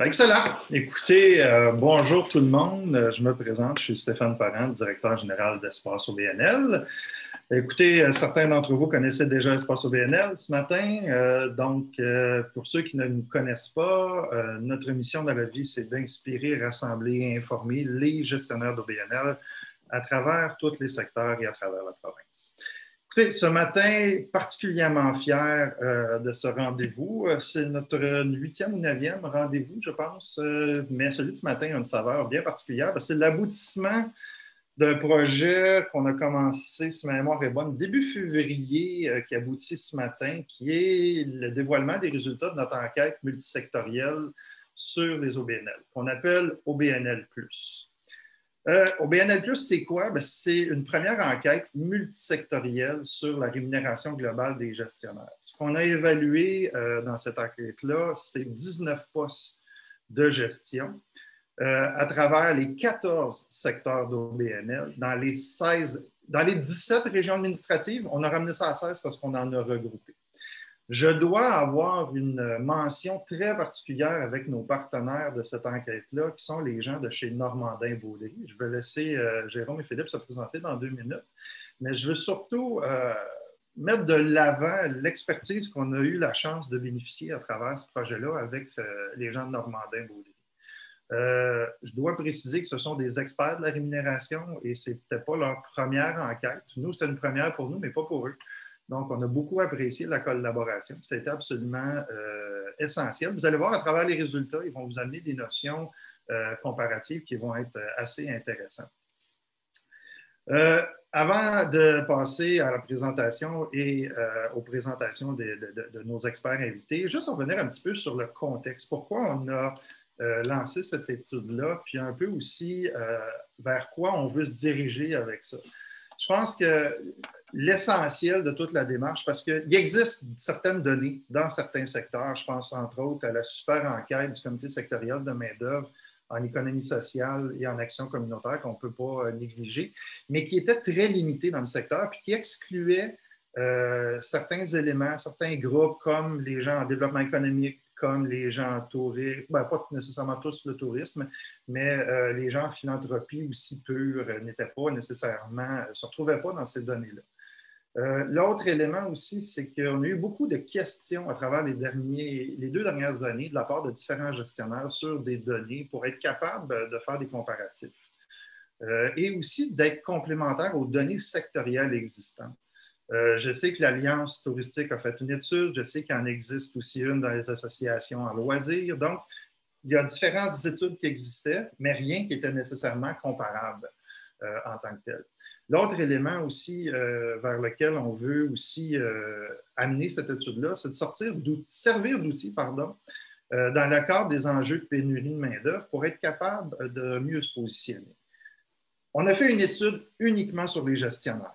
Excellent. Écoutez, bonjour tout le monde. Je me présente, je suis Stéphane Parent, directeur général d'Espace OBNL. Écoutez, certains d'entre vous connaissaient déjà Espace OBNL ce matin. Pour ceux qui ne nous connaissent pas, notre mission dans la vie, c'est d'inspirer, rassembler et informer les gestionnaires d'OBNL à travers tous les secteurs et à travers la province. Écoutez, ce matin, particulièrement fier de ce rendez-vous. C'est notre 8e ou 9e rendez-vous, je pense, mais celui de ce matin a une saveur bien particulière. C'est l'aboutissement d'un projet qu'on a commencé, si ma mémoire est bonne, début février, qui aboutit ce matin, qui est le dévoilement des résultats de notre enquête multisectorielle sur les OBNL, qu'on appelle OBNL+. OBNL+, c'est quoi? C'est une première enquête multisectorielle sur la rémunération globale des gestionnaires. Ce qu'on a évalué dans cette enquête-là, c'est 19 postes de gestion à travers les 14 secteurs d'OBNL, dans les 17 régions administratives. On a ramené ça à 16 parce qu'on en a regroupé. Je dois avoir une mention très particulière avec nos partenaires de cette enquête-là, qui sont les gens de chez Normandin-Beaudry. Je vais laisser Jérôme et Philippe se présenter dans 2 minutes, mais je veux surtout mettre de l'avant l'expertise qu'on a eu la chance de bénéficier à travers ce projet-là avec les gens de Normandin-Beaudry. Je dois préciser que ce sont des experts de la rémunération et ce n'était pas leur première enquête. Nous, c'était une première pour nous, mais pas pour eux. Donc, on a beaucoup apprécié la collaboration. Ça a été absolument essentiel. Vous allez voir à travers les résultats, ils vont vous amener des notions comparatives qui vont être assez intéressantes. Avant de passer à la présentation et aux présentations de nos experts invités, juste revenir un petit peu sur le contexte. Pourquoi on a lancé cette étude-là, puis un peu aussi vers quoi on veut se diriger avec ça. Je pense que l'essentiel de toute la démarche, parce qu'il existe certaines données dans certains secteurs, je pense entre autres à la super enquête du comité sectoriel de main-d'œuvre en économie sociale et en action communautaire qu'on ne peut pas négliger, mais qui était très limitée dans le secteur puis qui excluait certains éléments, certains groupes comme les gens en développement économique, comme les gens en tourisme, pas nécessairement tous le tourisme, mais les gens en philanthropie aussi pure n'étaient pas nécessairement, ne se retrouvaient pas dans ces données-là. L'autre élément aussi, c'est qu'on a eu beaucoup de questions à travers les 2 dernières années de la part de différents gestionnaires sur des données pour être capable de faire des comparatifs et aussi d'être complémentaires aux données sectorielles existantes. Je sais que l'Alliance touristique a fait une étude, je sais qu'il en existe aussi une dans les associations en loisirs. Donc, il y a différentes études qui existaient, mais rien qui était nécessairement comparable en tant que tel. L'autre élément aussi vers lequel on veut aussi amener cette étude-là, c'est de servir d'outil dans le cadre des enjeux de pénurie de main-d'œuvre pour être capable de mieux se positionner. On a fait une étude uniquement sur les gestionnaires.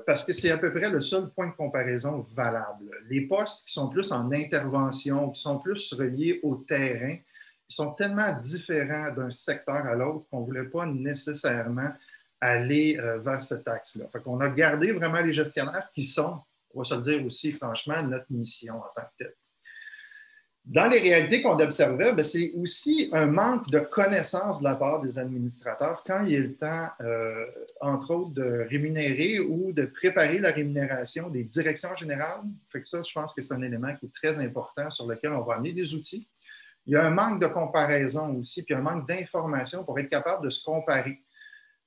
Parce que c'est à peu près le seul point de comparaison valable. Les postes qui sont plus en intervention, qui sont plus reliés au terrain, ils sont tellement différents d'un secteur à l'autre qu'on ne voulait pas nécessairement aller vers cet axe-là. Fait qu'on a gardé vraiment les gestionnaires qui sont, on va se le dire aussi franchement, notre mission en tant que telle. Dans les réalités qu'on observait, c'est aussi un manque de connaissance de la part des administrateurs quand il est le temps, entre autres, de rémunérer ou de préparer la rémunération des directions générales. Fait que ça, je pense que c'est un élément qui est très important sur lequel on va amener des outils. Il y a un manque de comparaison aussi, puis un manque d'information pour être capable de se comparer.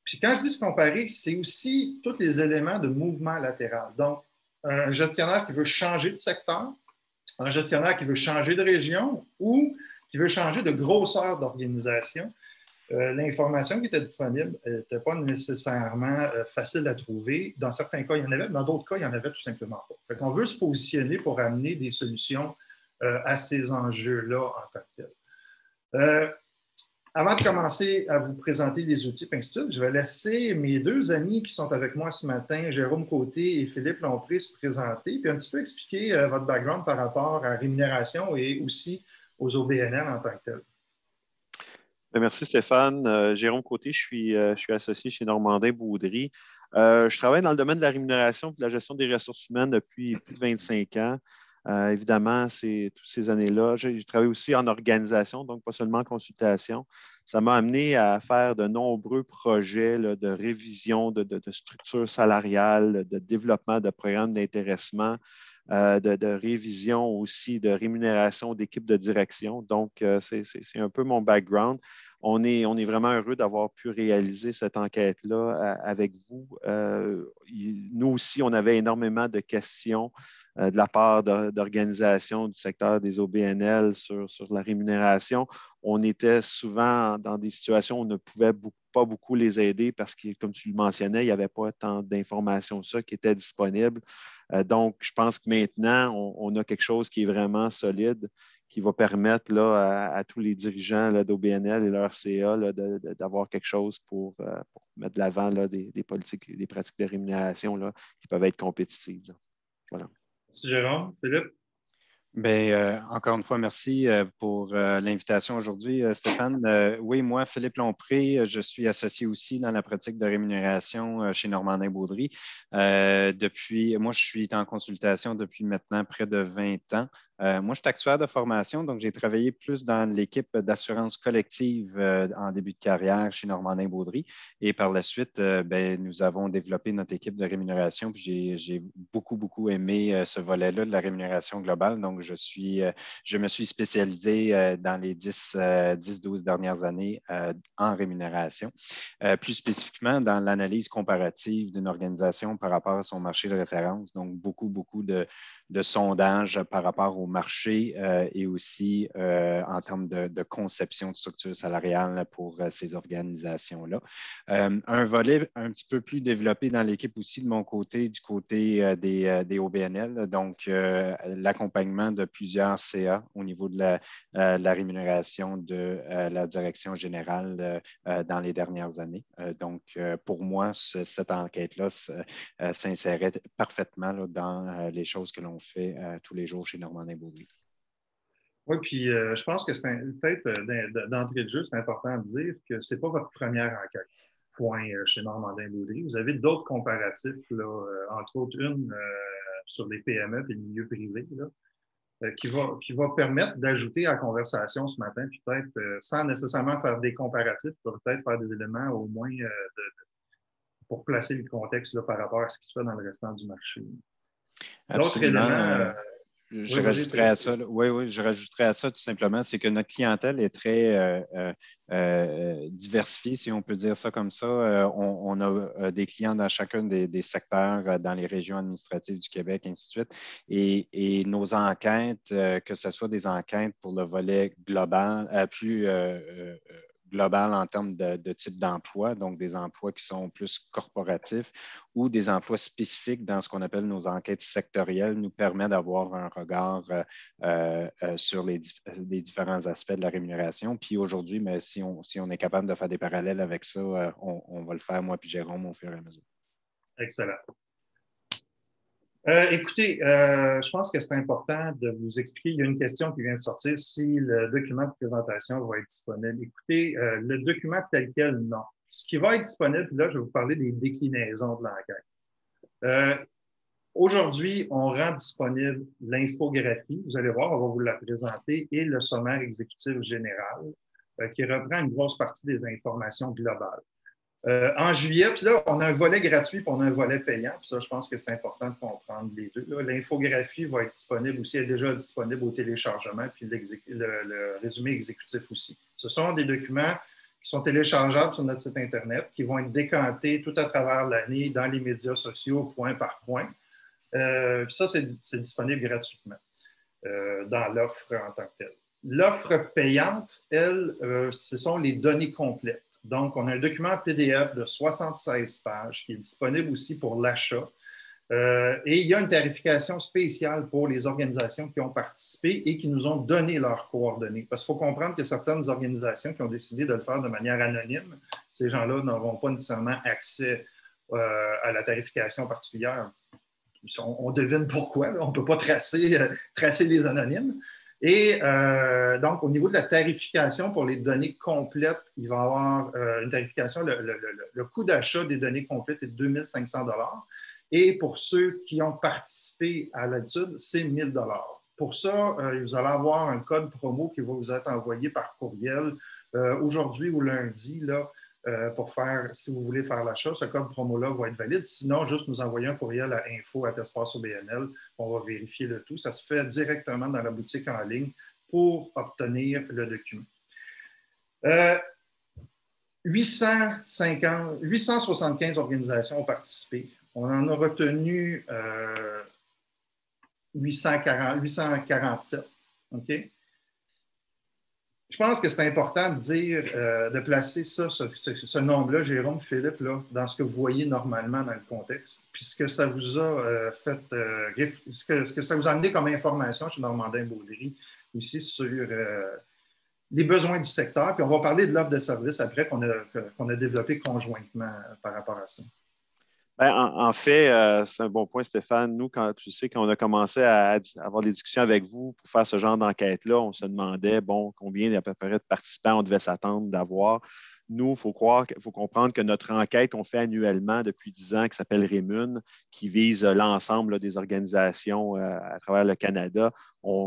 Puis quand je dis se comparer, c'est aussi tous les éléments de mouvement latéral. Donc, un gestionnaire qui veut changer de secteur, un gestionnaire qui veut changer de région ou qui veut changer de grosseur d'organisation, l'information qui était disponible n'était pas nécessairement facile à trouver. Dans certains cas, il y en avait, dans d'autres cas, il n'y en avait tout simplement pas. Fait qu'on veut se positionner pour amener des solutions à ces enjeux-là en tant que tels. Avant de commencer à vous présenter les outils Pinstitute, je vais laisser mes 2 amis qui sont avec moi ce matin, Jérôme Côté et Philippe Lompré, se présenter, puis un petit peu expliquer votre background par rapport à la rémunération et aussi aux OBNL en tant que tel. Merci Stéphane. Jérôme Côté, je suis associé chez Normandin-Beaudry. Je travaille dans le domaine de la rémunération et de la gestion des ressources humaines depuis plus de 25 ans. Évidemment, c'est toutes ces années-là. J'ai travaillé aussi en organisation, donc pas seulement en consultation. Ça m'a amené à faire de nombreux projets là, de révision de structure salariale, de développement de programmes d'intéressement, de révision aussi, de rémunération d'équipes de direction. Donc, c'est un peu mon background. On est vraiment heureux d'avoir pu réaliser cette enquête-là avec vous. Nous aussi, on avait énormément de questions de la part d'organisations du secteur des OBNL sur la rémunération. On était souvent dans des situations où on ne pouvait pas beaucoup les aider parce que, comme tu le mentionnais, il n'y avait pas tant d'informations ça qui étaient disponibles. Donc, je pense que maintenant, on a quelque chose qui est vraiment solide, qui va permettre là, à tous les dirigeants d'OBNL et leur CA là, d'avoir quelque chose pour mettre de l'avant des politiques, des pratiques de rémunération là, qui peuvent être compétitives. Là. Voilà. Merci Jérôme. Philippe? Bien, encore une fois, merci pour l'invitation aujourd'hui, Stéphane. Oui, moi, Philippe Lompré, je suis associé aussi dans la pratique de rémunération chez Normandin Baudry. Moi, je suis en consultation depuis maintenant près de 20 ans. Moi, je suis actuaire de formation, donc j'ai travaillé plus dans l'équipe d'assurance collective en début de carrière chez Normandin Baudry. Et par la suite, nous avons développé notre équipe de rémunération. Puis j'ai beaucoup aimé ce volet-là de la rémunération globale. Donc, je me suis spécialisé dans les 10-12 dernières années en rémunération. Plus spécifiquement dans l'analyse comparative d'une organisation par rapport à son marché de référence. Donc, beaucoup de sondages par rapport au marché et aussi en termes de conception de structure salariale pour ces organisations-là. Un volet un petit peu plus développé dans l'équipe aussi de mon côté, du côté des OBNL, donc l'accompagnement de plusieurs CA au niveau de la rémunération de la direction générale dans les dernières années. Donc, pour moi, cette enquête-là s'insérait parfaitement là, dans les choses que l'on fait tous les jours chez Normandin Baudry. Oui, puis je pense que c'est peut-être d'entrée de jeu, c'est important de dire que ce n'est pas votre première enquête. Point chez Normandin Baudry. Vous avez d'autres comparatifs, là, entre autres une sur les PME et le milieu privé, là, qui va permettre d'ajouter à la conversation ce matin, puis peut-être sans nécessairement faire des comparatifs, peut-être faire des éléments au moins pour placer le contexte là, par rapport à ce qui se fait dans le restant du marché. D'autres éléments. Je rajouterais à ça, oui, je rajouterais à ça tout simplement, c'est que notre clientèle est très diversifiée, si on peut dire ça comme ça. On a des clients dans chacun des secteurs, dans les régions administratives du Québec, ainsi de suite. Et nos enquêtes, que ce soit des enquêtes pour le volet global, plus global en termes de type d'emploi, donc des emplois qui sont plus corporatifs ou des emplois spécifiques dans ce qu'on appelle nos enquêtes sectorielles, nous permet d'avoir un regard sur les différents aspects de la rémunération. Puis aujourd'hui, mais si on est capable de faire des parallèles avec ça, on va le faire, moi puis Jérôme, au fur et à mesure. Excellent. Écoutez, je pense que c'est important de vous expliquer. Il y a une question qui vient de sortir, si le document de présentation va être disponible. Écoutez, le document tel quel, non. Ce qui va être disponible, là, je vais vous parler des déclinaisons de l'enquête. Aujourd'hui, on rend disponible l'infographie. Vous allez voir, on va vous la présenter, et le sommaire exécutif général, qui reprend une grosse partie des informations globales. En juillet, puis là, on a un volet gratuit et on a un volet payant. Puis ça, je pense que c'est important de comprendre les deux. L'infographie va être disponible aussi, elle est déjà disponible au téléchargement, puis le résumé exécutif aussi. Ce sont des documents qui sont téléchargeables sur notre site Internet, qui vont être décantés tout à travers l'année dans les médias sociaux, point par point. Puis ça, c'est disponible gratuitement dans l'offre en tant que telle. L'offre payante, elle, ce sont les données complètes. Donc, on a un document PDF de 76 pages qui est disponible aussi pour l'achat. Et il y a une tarification spéciale pour les organisations qui ont participé et qui nous ont donné leurs coordonnées. Parce qu'il faut comprendre que certaines organisations qui ont décidé de le faire de manière anonyme, ces gens-là n'auront pas nécessairement accès à la tarification particulière. On devine pourquoi. Là. On ne peut pas tracer les anonymes. Et donc, au niveau de la tarification pour les données complètes, il va y avoir une tarification. Le coût d'achat des données complètes est de 2 500 $. Et pour ceux qui ont participé à l'étude, c'est 1 000 $. Pour ça, vous allez avoir un code promo qui va vous être envoyé par courriel aujourd'hui ou lundi là, pour faire, si vous voulez faire l'achat. Ce code promo-là va être valide. Sinon, juste nous envoyer un courriel à info@espaceobnl. On va vérifier le tout. Ça se fait directement dans la boutique en ligne pour obtenir le document. 875 organisations ont participé. On en a retenu 847. OK? Je pense que c'est important de dire, de placer ça, ce nombre-là, Jérôme, Philippe, là, dans ce que vous voyez normalement dans le contexte, puis ce que ça vous a fait, ce que ça vous a amené comme information chez Normandin-Beaudry, aussi sur les besoins du secteur. Puis on va parler de l'offre de service après qu'on a développée conjointement par rapport à ça. Ben, en fait, c'est un bon point, Stéphane. Nous, quand on a commencé à avoir des discussions avec vous pour faire ce genre d'enquête-là, on se demandait, bon, combien à peu près de participants on devait s'attendre d'avoir. Nous, il faut comprendre que notre enquête qu'on fait annuellement depuis 10 ans, qui s'appelle REMUN, qui vise l'ensemble des organisations à travers le Canada,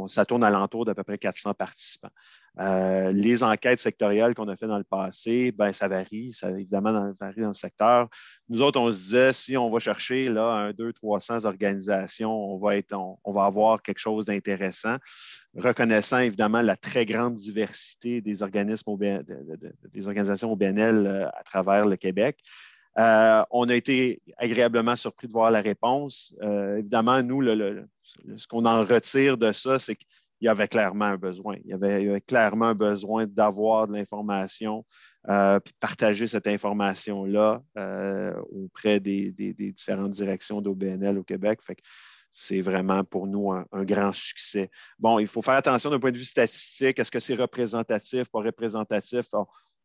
ça tourne alentour d'à peu près 400 participants. Les enquêtes sectorielles qu'on a fait dans le passé, ben, ça varie, évidemment varie dans le secteur. Nous autres, on se disait, si on va chercher là, 200-300 organisations, on va avoir quelque chose d'intéressant, reconnaissant évidemment la très grande diversité des organismes des organisations OBNL à travers le Québec. On a été agréablement surpris de voir la réponse. Évidemment, nous, ce qu'on en retire de ça, c'est qu'il y avait clairement un besoin. Il y avait clairement un besoin d'avoir de l'information puis partager cette information-là auprès des différentes directions d'OBNL au Québec. Fait que c'est vraiment pour nous un grand succès. Bon, il faut faire attention d'un point de vue statistique. Est-ce que c'est représentatif, pas représentatif?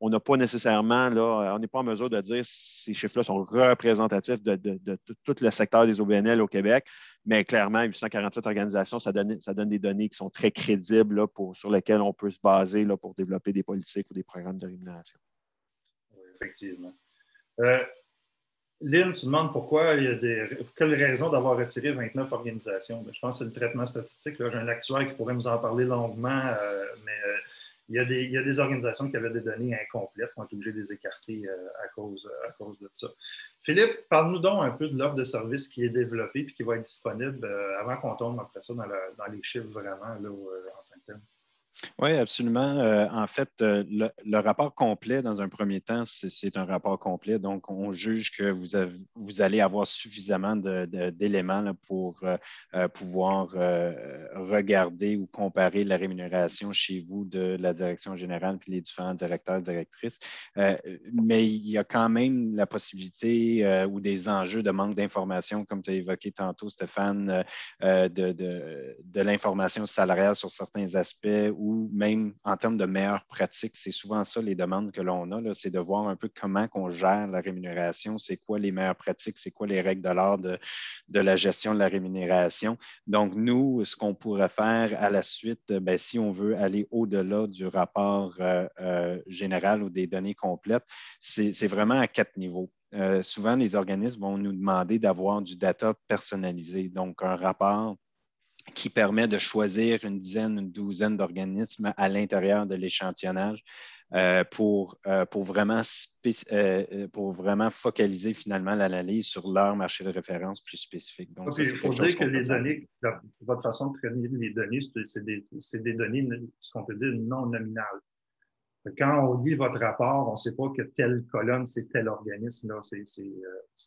On n'a pas nécessairement, là, on n'est pas en mesure de dire si ces chiffres-là sont représentatifs de tout le secteur des OBNL au Québec, mais clairement, 847 organisations, ça donne des données qui sont très crédibles là, sur lesquelles on peut se baser là, pour développer des politiques ou des programmes de rémunération. Oui, effectivement. Lynn, tu demandes pourquoi il y a quelle raison d'avoir retiré 29 organisations. Je pense que c'est le traitement statistique. J'ai un actuaire qui pourrait nous en parler longuement, mais il y a des organisations qui avaient des données incomplètes. On est obligé de les écarter à cause de ça. Philippe, parle-nous donc un peu de l'offre de service qui est développée et qui va être disponible avant qu'on tombe après ça dans les chiffres vraiment là, en tant que tel. Oui, absolument. En fait, le rapport complet, dans un premier temps, c'est un rapport complet. Donc, on juge que vous allez avoir suffisamment d'éléments là, pour pouvoir regarder ou comparer la rémunération chez vous de la direction générale puis les différents directeurs et directrices. Mais il y a quand même la possibilité ou des enjeux de manque d'information, comme tu as évoqué tantôt, Stéphane, de l'information salariale sur certains aspects ou même en termes de meilleures pratiques. C'est souvent ça les demandes que l'on a, c'est de voir un peu comment on gère la rémunération, c'est quoi les meilleures pratiques, c'est quoi les règles de l'art de la gestion de la rémunération. Donc, nous, ce qu'on pourrait faire à la suite, bien, si on veut aller au-delà du rapport général ou des données complètes, c'est vraiment à 4 niveaux. Souvent, les organismes vont nous demander d'avoir du data personnalisé, donc un rapport qui permet de choisir une dizaine, une douzaine d'organismes à l'intérieur de l'échantillonnage pour vraiment focaliser finalement l'analyse sur leur marché de référence plus spécifique. Donc, okay, il faut dire que les données, votre façon de traiter les données, c'est des données, ce qu'on peut dire, non nominales. Quand on lit votre rapport, on ne sait pas que telle colonne, c'est tel organisme. Là.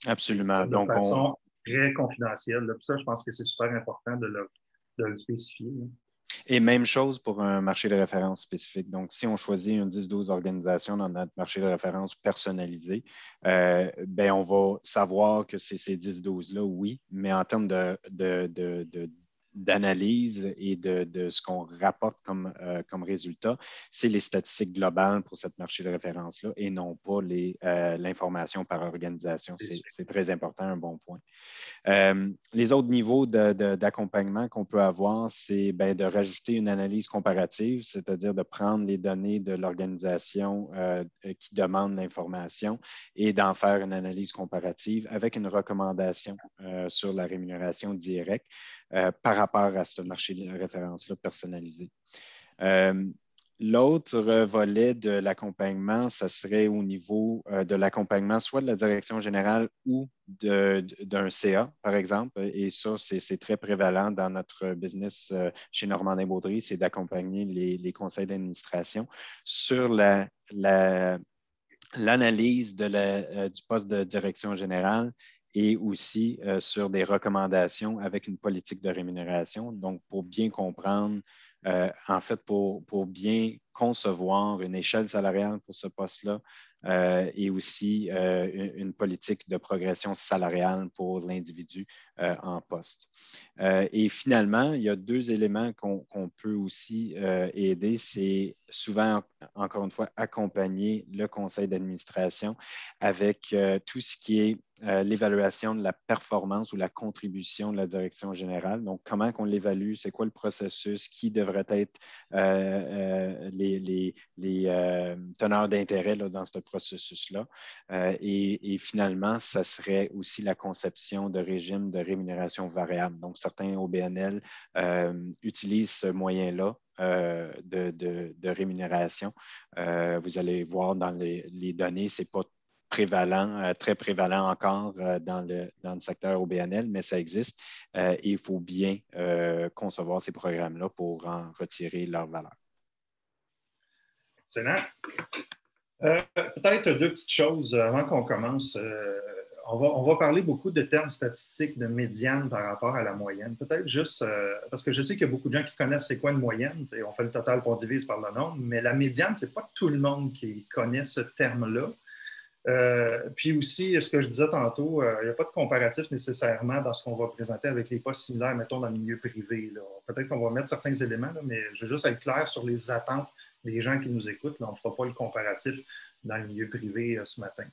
Absolument. De façon très confidentielle. Là. Puis ça, je pense que c'est super important de le spécifier. Là. Et même chose pour un marché de référence spécifique. Donc, si on choisit une 10-12 organisations dans notre marché de référence personnalisé, ben on va savoir que c'est ces 10-12-là, oui, mais en termes d'analyse et de ce qu'on rapporte comme résultat, c'est les statistiques globales pour cette marché de référence-là et non pas l'information par organisation. C'est très important, un bon point. Les autres niveaux d'accompagnement qu'on peut avoir, c'est de rajouter une analyse comparative, c'est-à-dire de prendre les données de l'organisation qui demande l'information et d'en faire une analyse comparative avec une recommandation sur la rémunération directe par rapport rapport à ce marché de référence-là personnalisé. L'autre volet de l'accompagnement, ça serait au niveau de l'accompagnement, soit de la direction générale ou d'un CA, par exemple. Et ça, c'est très prévalent dans notre business chez Normandin Beaudry, c'est d'accompagner les conseils d'administration sur l'analyse du poste de direction générale et aussi sur des recommandations avec une politique de rémunération. Donc, pour bien comprendre, en fait, pour bien concevoir une échelle salariale pour ce poste-là et aussi une politique de progression salariale pour l'individu en poste. Et finalement, il y a deux éléments qu'on peut aussi aider. C'est souvent, encore une fois, accompagner le conseil d'administration avec tout ce qui est l'évaluation de la performance ou la contribution de la direction générale. Donc, comment on l'évalue, c'est quoi le processus, qui devrait être les teneurs d'intérêt dans ce processus-là. Et finalement, ça serait aussi la conception de régimes de rémunération variable. Donc, certains OBNL utilisent ce moyen-là de rémunération. Vous allez voir dans les données, ce n'est pas prévalent, très prévalent encore dans le secteur OBNL, mais ça existe et il faut bien concevoir ces programmes-là pour en retirer leur valeur. Excellent. Peut-être deux petites choses avant qu'on commence. On va parler beaucoup de termes statistiques de médiane par rapport à la moyenne. Peut-être juste, parce que je sais qu'il y a beaucoup de gens qui connaissent c'est quoi une moyenne. On fait le total puis on divise par le nombre, mais la médiane, ce n'est pas tout le monde qui connaît ce terme-là. Puis aussi, ce que je disais tantôt, il n'y a pas de comparatif nécessairement dans ce qu'on va présenter avec les postes similaires, mettons, dans le milieu privé. Peut-être qu'on va mettre certains éléments, là, mais je veux juste être clair sur les attentes des gens qui nous écoutent. Là, on ne fera pas le comparatif dans le milieu privé ce matin.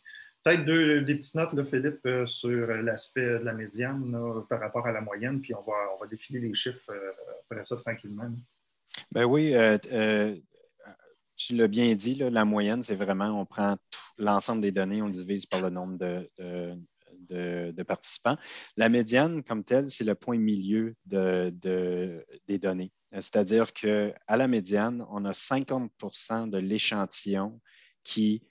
Peut-être des petites notes, là, Philippe, sur l'aspect de la médiane là, par rapport à la moyenne, puis on va défiler les chiffres après ça tranquillement. Ben oui, tu l'as bien dit, là, la moyenne, c'est vraiment, on prend l'ensemble des données, on le divise par le nombre de participants. La médiane, comme telle, c'est le point milieu des données. C'est-à-dire qu'à la médiane, on a 50 de l'échantillon qui,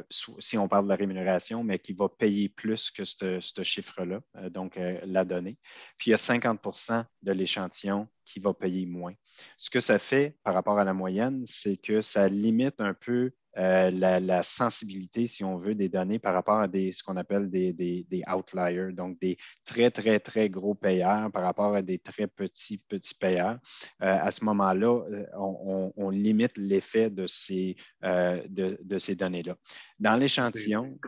si on parle de la rémunération, mais qui va payer plus que ce chiffre-là, donc la donnée. Puis il y a 50 de l'échantillon qui va payer moins. Ce que ça fait par rapport à la moyenne, c'est que ça limite un peu la sensibilité, si on veut, des données par rapport à ce qu'on appelle des outliers, donc des très, très, très gros payeurs par rapport à des très petits payeurs. À ce moment-là, on limite l'effet de ces données-là. Dans l'échantillon,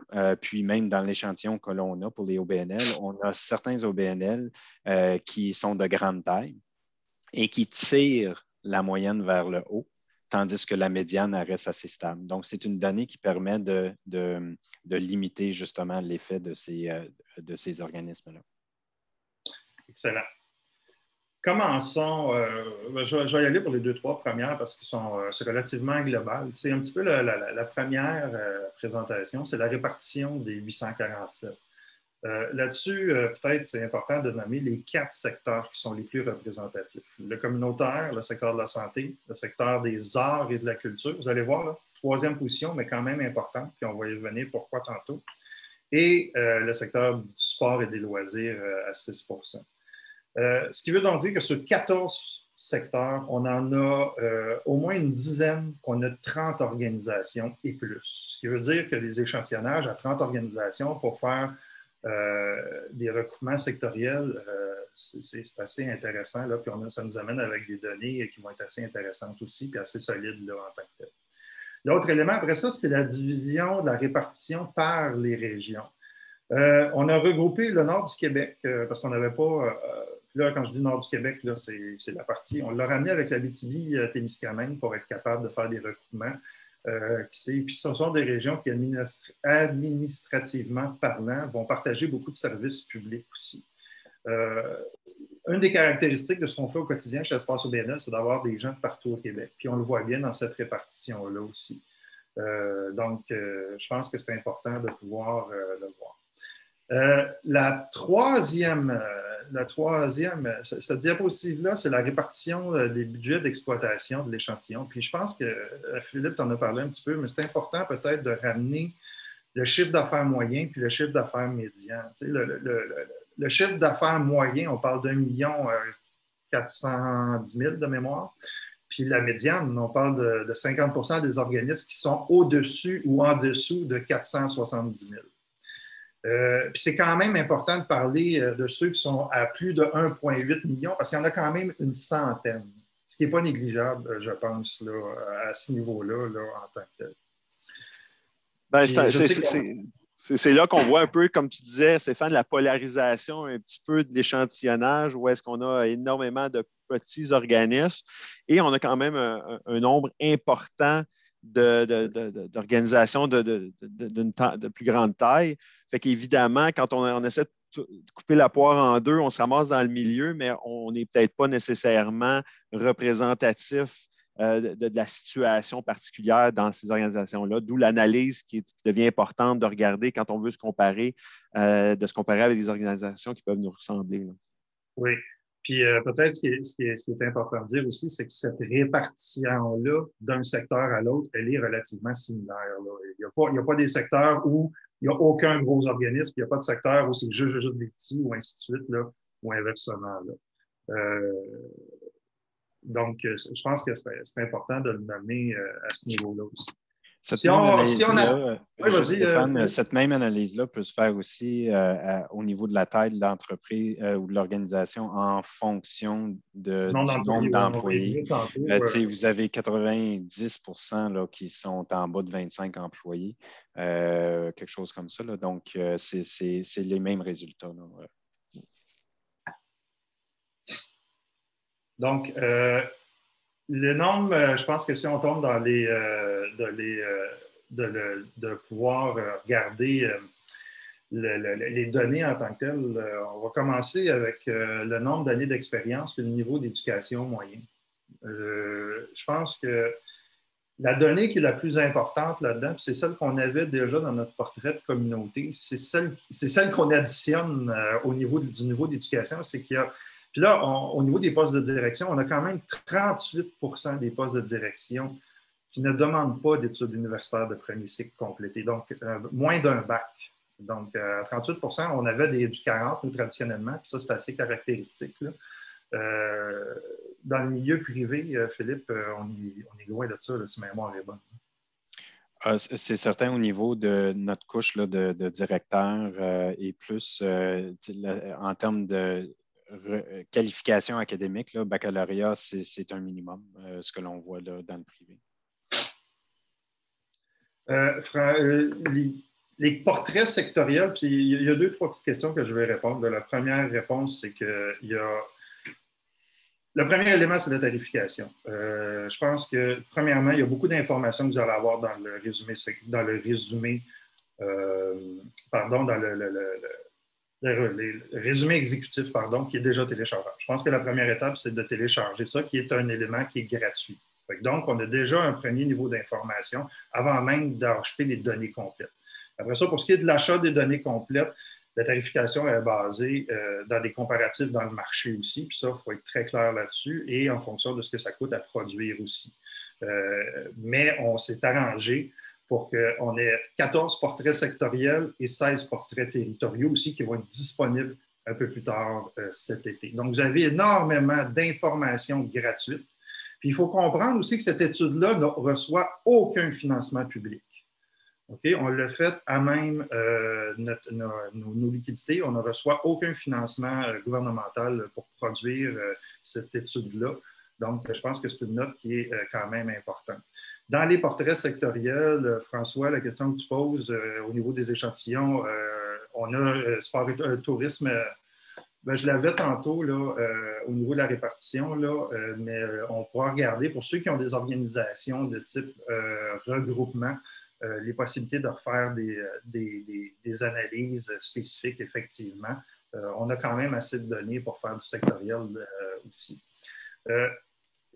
puis même dans l'échantillon que l'on a pour les OBNL, on a certains OBNL qui sont de grande taille et qui tirent la moyenne vers le haut, tandis que la médiane reste assez stable. Donc, c'est une donnée qui permet de limiter justement l'effet de ces organismes-là. Excellent. Commençons. Je vais y aller pour les 2-3 premières parce que c'est relativement global. C'est un petit peu la première présentation, c'est la répartition des 847. Là-dessus, peut-être c'est important de nommer les 4 secteurs qui sont les plus représentatifs. Le communautaire, le secteur de la santé, le secteur des arts et de la culture. Vous allez voir, là, 3e position, mais quand même importante, puis on va y revenir pourquoi tantôt. Et le secteur du sport et des loisirs à 6 ce qui veut donc dire que sur 14 secteurs, on en a au moins une dizaine qu'on a 30 organisations et plus. Ce qui veut dire que les échantillonnages à 30 organisations pour faire des recoupements sectoriels, c'est assez intéressant. Là, puis ça nous amène avec des données qui vont être assez intéressantes aussi, puis assez solides là, en tant que tel. L'autre élément après ça, c'est la division de la répartition par les régions. On a regroupé le nord du Québec parce qu'on n'avait pas... là, quand je dis nord du Québec, là, c'est la partie... On l'a ramené avec la Abitibi-Témiscamingue pour être capable de faire des recoupements. Puis ce sont des régions qui, administrativement parlant, vont partager beaucoup de services publics aussi. Une des caractéristiques de ce qu'on fait au quotidien chez Espace OBNL, c'est d'avoir des gens de partout au Québec. Puis on le voit bien dans cette répartition-là aussi. Donc, je pense que c'est important de pouvoir le voir. Cette diapositive-là, c'est la répartition des budgets d'exploitation de l'échantillon. Puis je pense que Philippe t'en a parlé un petit peu, mais c'est important peut-être de ramener le chiffre d'affaires moyen puis le chiffre d'affaires médian. Tu sais, le chiffre d'affaires moyen, on parle d'1 410 000 de mémoire. Puis la médiane, on parle de 50 des organismes qui sont au-dessus ou en dessous de 470 000. Puis c'est quand même important de parler de ceux qui sont à plus de 1,8 million parce qu'il y en a quand même une centaine, ce qui n'est pas négligeable, je pense, là, à ce niveau-là, là, en tant que tel. Ben, c'est là qu'on voit un peu, comme tu disais, Stéphane, la polarisation un petit peu de l'échantillonnage, où est-ce qu'on a énormément de petits organismes et on a quand même un nombre important d'organisations de plus grande taille. Fait qu'évidemment, quand on essaie de couper la poire en deux, on se ramasse dans le milieu, mais on n'est peut-être pas nécessairement représentatif de la situation particulière dans ces organisations-là, d'où l'analyse qui devient importante de regarder quand on veut se comparer, de se comparer avec des organisations qui peuvent nous ressembler. Là. Oui. Puis peut-être ce qui est important de dire aussi, c'est que cette répartition-là d'un secteur à l'autre, elle est relativement similaire. Là. Il n'y a pas des secteurs où il n'y a aucun gros organisme, il n'y a pas de secteur où c'est juste des petits ou ainsi de suite, là, ou inversement. Là. Donc, je pense que c'est important de le nommer à ce niveau-là aussi. Cette même analyse-là peut se faire aussi au niveau de la taille de l'entreprise ou de l'organisation en fonction du nombre d'employés. Vous avez 90% là, qui sont en bas de 25 employés, quelque chose comme ça. Là. Donc, c'est les mêmes résultats. Là. Donc, le nombre, je pense que si on tombe dans de pouvoir regarder les données en tant que telles, on va commencer avec le nombre d'années d'expérience et le niveau d'éducation moyen. Je pense que la donnée qui est la plus importante là-dedans, c'est celle qu'on avait déjà dans notre portrait de communauté, c'est celle qu'on additionne au niveau du niveau d'éducation, c'est qu'il y a. Puis là, au niveau des postes de direction, on a quand même 38% des postes de direction qui ne demandent pas d'études universitaires de premier cycle complété, donc moins d'un bac. Donc, 38%, on avait du 40, nous, traditionnellement, puis ça, c'est assez caractéristique. Là. Dans le milieu privé, Philippe, on est loin de ça, là, si ma mémoire est bonne. C'est certain au niveau de notre couche là, de directeur et plus en termes de qualification académique, là, baccalauréat, c'est un minimum, ce que l'on voit là, dans le privé. Les portraits sectoriels, puis il y a 2-3 petites questions que je vais répondre. La première réponse, c'est que le premier élément, c'est la tarification. Je pense que, premièrement, il y a beaucoup d'informations que vous allez avoir dans le résumé exécutif, qui est déjà téléchargeable. Je pense que la première étape, c'est de télécharger ça, qui est un élément qui est gratuit. Donc, on a déjà un premier niveau d'information avant même d'acheter les données complètes. Après ça, pour ce qui est de l'achat des données complètes, la tarification est basée dans des comparatifs dans le marché aussi, puis ça, il faut être très clair là-dessus, et en fonction de ce que ça coûte à produire aussi. Mais on s'est arrangé pour qu'on ait 14 portraits sectoriels et 16 portraits territoriaux aussi qui vont être disponibles un peu plus tard cet été. Donc, vous avez énormément d'informations gratuites. Puis, il faut comprendre aussi que cette étude-là ne reçoit aucun financement public. Okay? On l'a fait à même nos liquidités. On ne reçoit aucun financement gouvernemental pour produire cette étude-là. Donc, je pense que c'est une note qui est quand même importante. Dans les portraits sectoriels, François, la question que tu poses au niveau des échantillons, on a sport et tourisme. Je l'avais tantôt là, au niveau de la répartition, là, mais on pourra regarder pour ceux qui ont des organisations de type regroupement, les possibilités de refaire des analyses spécifiques, effectivement. On a quand même assez de données pour faire du sectoriel aussi.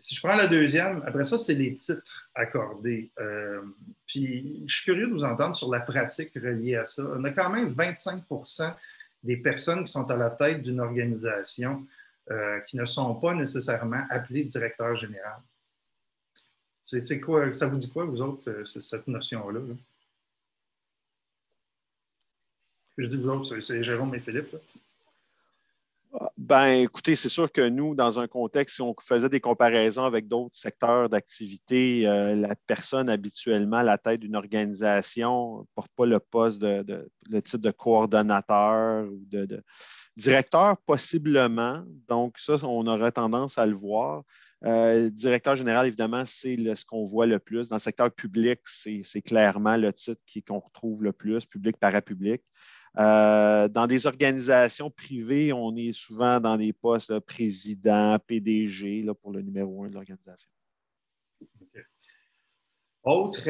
si je prends la deuxième, après ça, c'est les titres accordés. Puis, je suis curieux de vous entendre sur la pratique reliée à ça. On a quand même 25% des personnes qui sont à la tête d'une organisation qui ne sont pas nécessairement appelées directeur général. C'est quoi, ça vous dit quoi, vous autres, cette notion-là? Là? Je dis vous autres, c'est Jérôme et Philippe. Là. Ben, écoutez, c'est sûr que nous, dans un contexte, si on faisait des comparaisons avec d'autres secteurs d'activité, la personne habituellement à la tête d'une organisation ne porte pas le poste le titre de coordonnateur ou de directeur, possiblement. Donc, ça, on aurait tendance à le voir. Directeur général, évidemment, c'est ce qu'on voit le plus. Dans le secteur public, c'est clairement le titre qu'on retrouve le plus, public-parapublic. Dans des organisations privées, on est souvent dans des postes là, président, PDG là, pour le numéro 1 de l'organisation. Okay. Autre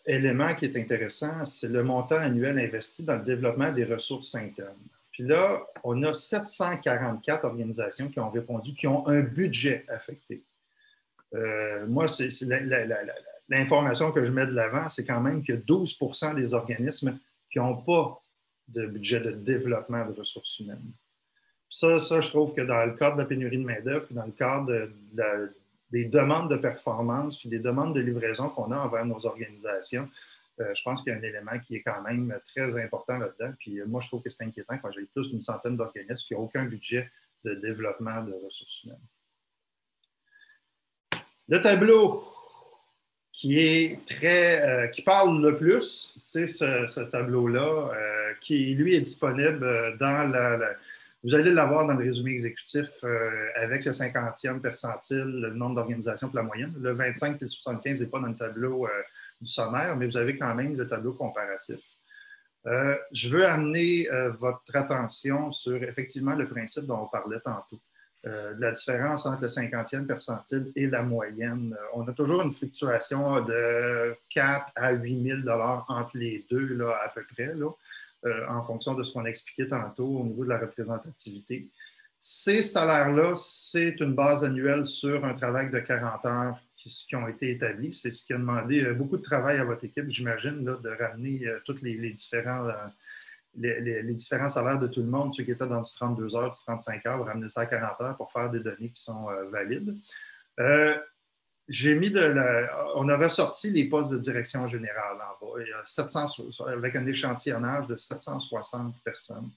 élément qui est intéressant, c'est le montant annuel investi dans le développement des ressources internes. Puis là, on a 744 organisations qui ont répondu, qui ont un budget affecté. Moi, c'est l'information que je mets de l'avant, c'est quand même que 12% des organismes qui n'ont pas de budget de développement de ressources humaines. Ça, je trouve que dans le cadre de la pénurie de main-d'œuvre, dans le cadre des demandes de performance, puis des demandes de livraison qu'on a envers nos organisations, je pense qu'il y a un élément qui est quand même très important là-dedans. Puis moi, je trouve que c'est inquiétant quand j'ai plus d'une centaine d'organismes qui n'ont aucun budget de développement de ressources humaines. Le tableau qui parle le plus, c'est ce tableau-là, qui, lui, est disponible dans vous allez l'avoir dans le résumé exécutif avec le 50e percentile, le nombre d'organisations pour la moyenne. Le 25 et le 75 n'est pas dans le tableau du sommaire, mais vous avez quand même le tableau comparatif. Je veux amener votre attention sur, effectivement, le principe dont on parlait tantôt. De la différence entre le 50e percentile et la moyenne. On a toujours une fluctuation de 4 à 8 000 entre les deux, là, à peu près, là, en fonction de ce qu'on a expliqué tantôt au niveau de la représentativité. Ces salaires-là, c'est une base annuelle sur un travail de 40 heures qui ont été établis. C'est ce qui a demandé beaucoup de travail à votre équipe, j'imagine, de ramener tous les différents... Les différents salaires de tout le monde, ceux qui étaient dans du 32 heures, du 35 heures, ramener ça à 40 heures pour faire des données qui sont valides. On a ressorti les postes de direction générale en bas. Il y a 700, avec un échantillonnage de 760 personnes.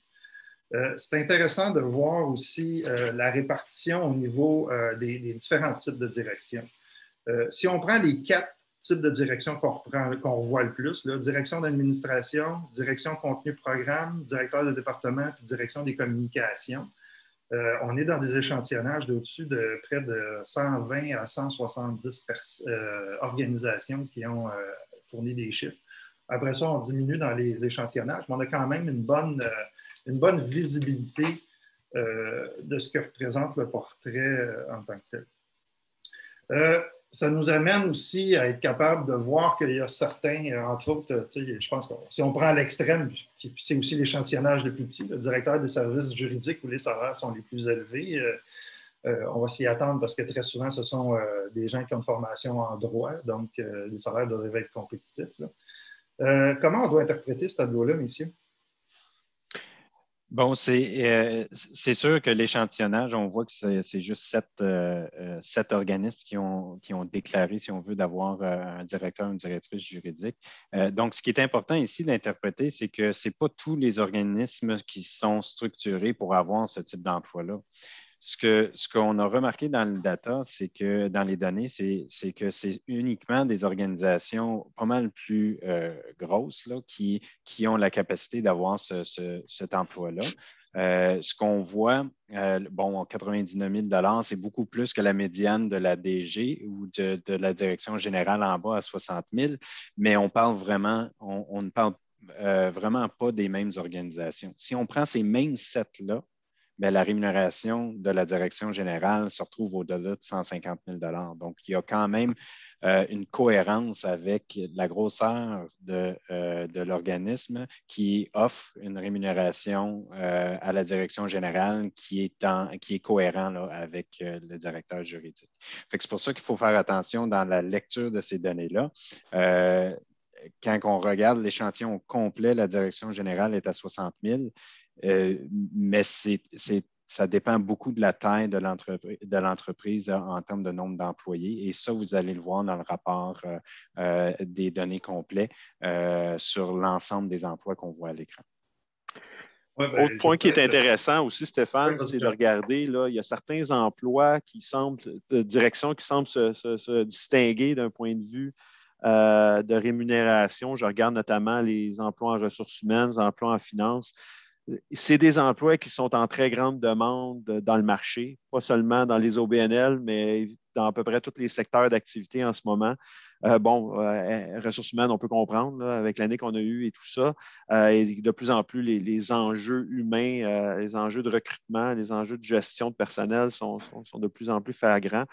C'est intéressant de voir aussi la répartition au niveau des différents types de direction. Si on prend les 4 types de direction qu'on voit le plus, là, direction d'administration, direction contenu programme, directeur de département, puis direction des communications. On est dans des échantillonnages d'au-dessus de près de 120 à 170 organisations qui ont fourni des chiffres. Après ça, on diminue dans les échantillonnages, mais on a quand même une bonne visibilité de ce que représente le portrait en tant que tel. Ça nous amène aussi à être capable de voir qu'il y a certains, entre autres, je pense que si on prend à l'extrême, c'est aussi l'échantillonnage le plus petit, le directeur des services juridiques où les salaires sont les plus élevés, on va s'y attendre parce que très souvent, ce sont des gens qui ont une formation en droit, donc les salaires doivent être compétitifs. Comment on doit interpréter ce tableau-là, messieurs? Bon, c'est sûr que l'échantillonnage, on voit que c'est juste 7 organismes qui ont déclaré, si on veut, d'avoir un directeur ou une directrice juridique. Donc, ce qui est important ici d'interpréter, c'est que ce n'est pas tous les organismes qui sont structurés pour avoir ce type d'emploi-là. Ce qu'on a remarqué dans le data, c'est que dans les données, c'est que c'est uniquement des organisations pas mal plus grosses là, qui ont la capacité d'avoir cet emploi-là. Ce qu'on voit, 99 000 c'est beaucoup plus que la médiane de la DG ou de la direction générale en bas à 60 000, mais on parle vraiment, on ne parle vraiment pas des mêmes organisations. Si on prend ces mêmes sets-là, bien, la rémunération de la direction générale se retrouve au-delà de 150 000 $. Donc, il y a quand même une cohérence avec la grosseur de de l'organisme qui offre une rémunération à la direction générale qui est cohérent là, avec le directeur juridique. C'est pour ça qu'il faut faire attention dans la lecture de ces données-là. Quand on regarde l'échantillon complet, la direction générale est à 60 000, mais ça dépend beaucoup de la taille de l'entreprise en termes de nombre d'employés. Et ça, vous allez le voir dans le rapport des données complets sur l'ensemble des emplois qu'on voit à l'écran. Ouais, ben, autre point qui est intéressant aussi, Stéphane, oui, c'est de regarder, là, il y a certains emplois de direction qui semblent se distinguer d'un point de vue de rémunération. Je regarde notamment les emplois en ressources humaines, les emplois en finance. C'est des emplois qui sont en très grande demande dans le marché, pas seulement dans les OBNL, mais dans à peu près tous les secteurs d'activité en ce moment. Ressources humaines, on peut comprendre là, avec l'année qu'on a eue et tout ça. Et de plus en plus, les enjeux humains, les enjeux de recrutement, les enjeux de gestion de personnel sont de plus en plus flagrants.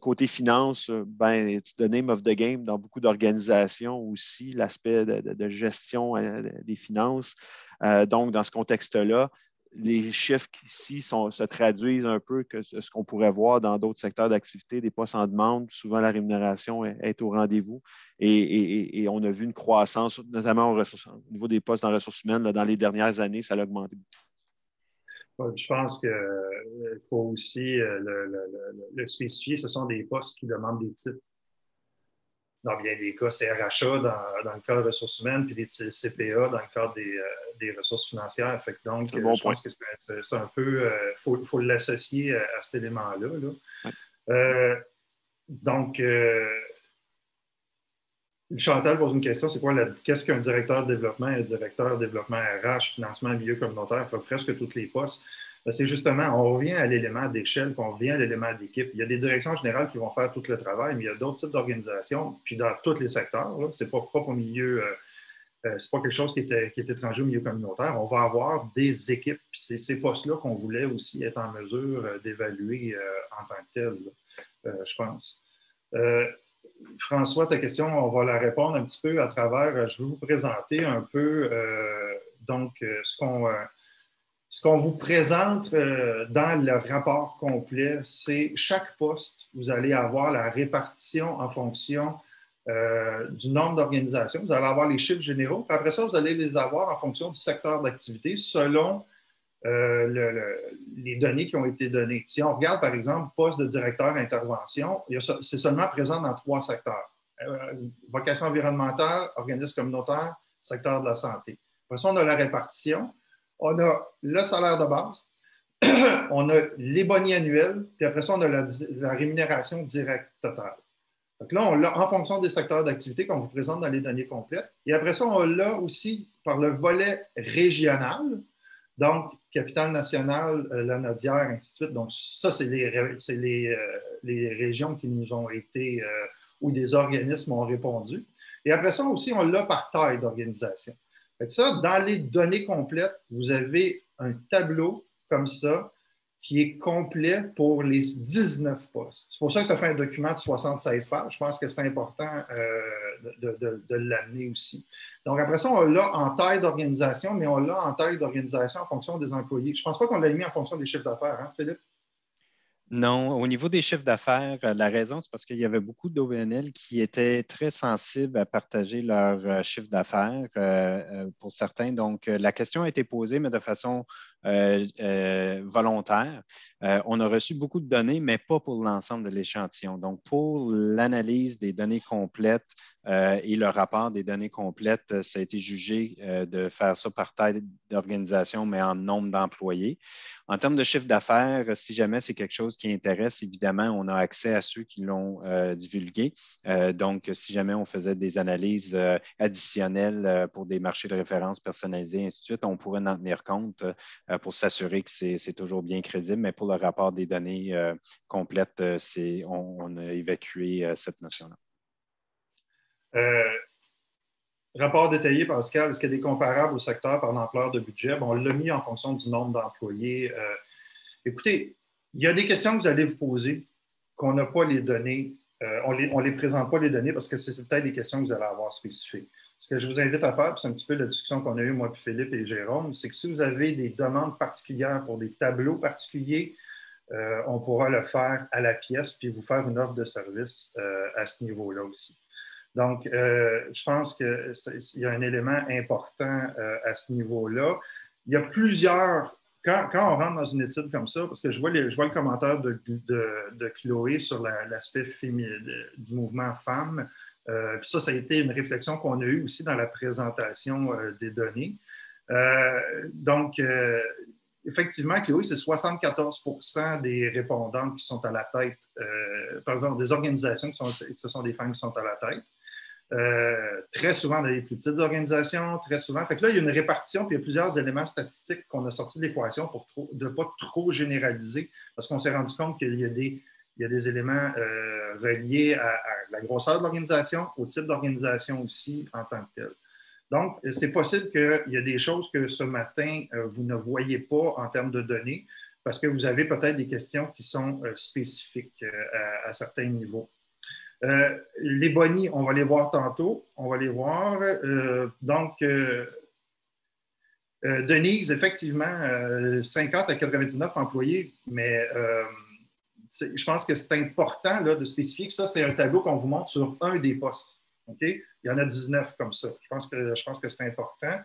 Côté finance, it's the name of the game dans beaucoup d'organisations aussi, l'aspect de gestion des finances. Donc, dans ce contexte-là, les chiffres ici se traduisent un peu que ce qu'on pourrait voir dans d'autres secteurs d'activité, des postes en demande. Souvent, la rémunération est au rendez-vous. Et on a vu une croissance, notamment au niveau des postes en ressources humaines. Là, dans les dernières années, ça a augmenté beaucoup. Je pense qu'il faut aussi le spécifier. Ce sont des postes qui demandent des titres. Dans bien des cas, c'est RHA dans le cadre des ressources humaines, puis des CPA dans le cadre des ressources financières. Fait que donc, je pense que c'est un peu, faut l'associer à cet élément-là. Là. Ouais. Donc, Chantal pose une question, c'est quoi qu'est-ce qu'un directeur de développement et un directeur de développement RH, financement, milieu communautaire, fait presque tous les postes. C'est justement, on revient à l'élément d'échelle, puis on revient à l'élément d'équipe. Il y a des directions générales qui vont faire tout le travail, mais il y a d'autres types d'organisations, puis dans tous les secteurs, ce n'est pas propre au milieu, c'est pas quelque chose qui est étranger au milieu communautaire. On va avoir des équipes, puis c'est ces postes-là qu'on voulait aussi être en mesure d'évaluer en tant que tel, je pense. François, ta question, on va la répondre un petit peu à travers, je vais vous présenter un peu ce qu'on vous présente dans le rapport complet, c'est chaque poste, vous allez avoir la répartition en fonction du nombre d'organisations. Vous allez avoir les chiffres généraux, puis après ça, vous allez les avoir en fonction du secteur d'activité selon les données qui ont été données. Si on regarde, par exemple, poste de directeur intervention, c'est seulement présent dans 3 secteurs. Vocation environnementale, organisme communautaire, secteur de la santé. Après ça, on a la répartition. On a le salaire de base, on a les boni annuels, puis après ça, on a la rémunération directe totale. Donc là, on l'a en fonction des secteurs d'activité qu'on vous présente dans les données complètes. Et après ça, on l'a aussi par le volet régional. Donc, capitale nationale, la Nodière, ainsi de suite. Donc, ça, c'est les régions qui nous ont été, où des organismes ont répondu. Et après ça aussi, on l'a par taille d'organisation. Fait que ça, dans les données complètes, vous avez un tableau comme ça qui est complet pour les 19 postes. C'est pour ça que ça fait un document de 76 pages. Je pense que c'est important de l'amener aussi. Donc, après ça, on l'a en taille d'organisation, mais on l'a en taille d'organisation en fonction des employés. Je ne pense pas qu'on l'a mis en fonction des chiffres d'affaires, hein, Philippe? Non, au niveau des chiffres d'affaires, la raison, c'est parce qu'il y avait beaucoup d'OBNL qui étaient très sensibles à partager leurs chiffres d'affaires pour certains. Donc, la question a été posée, mais de façon volontaire. On a reçu beaucoup de données, mais pas pour l'ensemble de l'échantillon. Donc, pour l'analyse des données complètes et le rapport des données complètes, ça a été jugé de faire ça par taille d'organisation, mais en nombre d'employés. En termes de chiffre d'affaires, si jamais c'est quelque chose qui intéresse, évidemment, on a accès à ceux qui l'ont divulgué. Donc, si jamais on faisait des analyses additionnelles pour des marchés de référence personnalisés, et ainsi de suite, on pourrait en tenir compte pour s'assurer que c'est toujours bien crédible. Mais pour le rapport des données complètes, on a évacué cette notion-là. Rapport détaillé, Pascal, est-ce qu'il y a des comparables au secteur par l'ampleur de budget? Bon, on l'a mis en fonction du nombre d'employés. Écoutez, il y a des questions que vous allez vous poser qu'on n'a pas les données. On les présente pas les données parce que c'est peut-être des questions que vous allez avoir spécifiques. ce que je vous invite à faire, c'est un petit peu la discussion qu'on a eue, moi, puis Philippe et Jérôme, c'est que si vous avez des demandes particulières pour des tableaux particuliers, on pourra le faire à la pièce puis vous faire une offre de service à ce niveau-là aussi. Donc, je pense qu'il y a un élément important à ce niveau-là. Il y a plusieurs... Quand on rentre dans une étude comme ça, parce que je vois le commentaire de Chloé sur l'aspect du mouvement femmes, puis ça a été une réflexion qu'on a eue aussi dans la présentation des données. Donc, effectivement, Chloé, c'est 74% des répondantes qui sont à la tête, par exemple, des organisations que ce sont des femmes qui sont à la tête. Très souvent dans les plus petites organisations, très souvent. Fait que là, il y a une répartition, puis il y a plusieurs éléments statistiques qu'on a sortis de l'équation pour ne pas trop généraliser, parce qu'on s'est rendu compte qu'il y a des éléments reliés à la grosseur de l'organisation, au type d'organisation aussi en tant que tel. Donc, c'est possible qu'il y ait des choses que ce matin, vous ne voyez pas en termes de données, parce que vous avez peut-être des questions qui sont spécifiques à certains niveaux. Les bonnies, on va les voir tantôt. On va les voir. Denise, effectivement, 50 à 99 employés, mais je pense que c'est important là, de spécifier que ça, c'est un tableau qu'on vous montre sur un des postes. Okay? Il y en a 19 comme ça. Je pense que c'est important.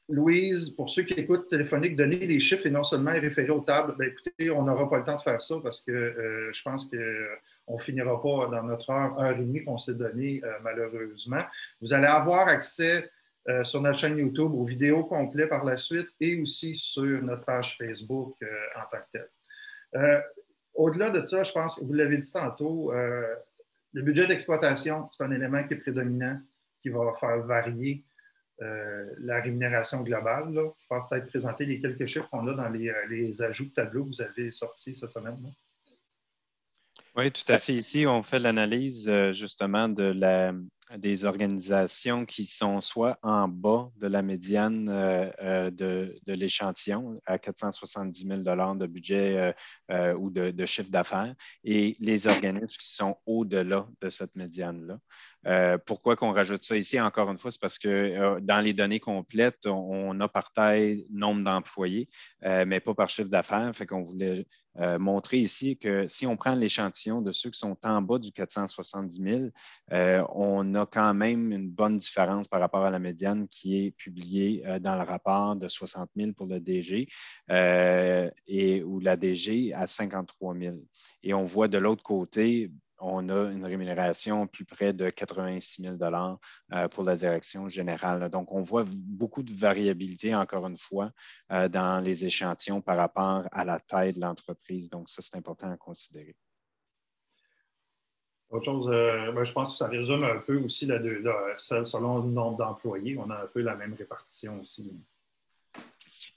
Louise, pour ceux qui écoutent téléphonique, donner les chiffres et non seulement les référer aux tables. Bien, écoutez, on n'aura pas le temps de faire ça parce que je pense qu'on ne finira pas dans notre heure et demie qu'on s'est donnée, malheureusement. Vous allez avoir accès sur notre chaîne YouTube aux vidéos complètes par la suite et aussi sur notre page Facebook en tant que telle. Au-delà de ça, je pense, vous l'avez dit tantôt, le budget d'exploitation, c'est un élément qui est prédominant, qui va faire varier la rémunération globale. Là. Je vais peut-être présenter les quelques chiffres qu'on a dans les ajouts de tableau que vous avez sortis cette semaine. Là. Oui, tout à fait. Ici, on fait l'analyse justement des organisations qui sont soit en bas de la médiane de l'échantillon à 470 000 de budget ou de chiffre d'affaires et les organismes qui sont au-delà de cette médiane-là. Pourquoi qu'on rajoute ça ici? Encore une fois, c'est parce que dans les données complètes, on a par taille nombre d'employés, mais pas par chiffre d'affaires. Fait qu'on voulait montrer ici que si on prend l'échantillon de ceux qui sont en bas du 470 000, on a quand même une bonne différence par rapport à la médiane qui est publiée dans le rapport de 60 000 pour le DG ou la DG à 53 000. Et on voit de l'autre côté, on a une rémunération plus près de 86 000 pour la direction générale. Donc, on voit beaucoup de variabilité, encore une fois, dans les échantillons par rapport à la taille de l'entreprise. Donc, ça, c'est important à considérer. Autre chose, je pense que ça résume un peu aussi selon le nombre d'employés. On a un peu la même répartition aussi.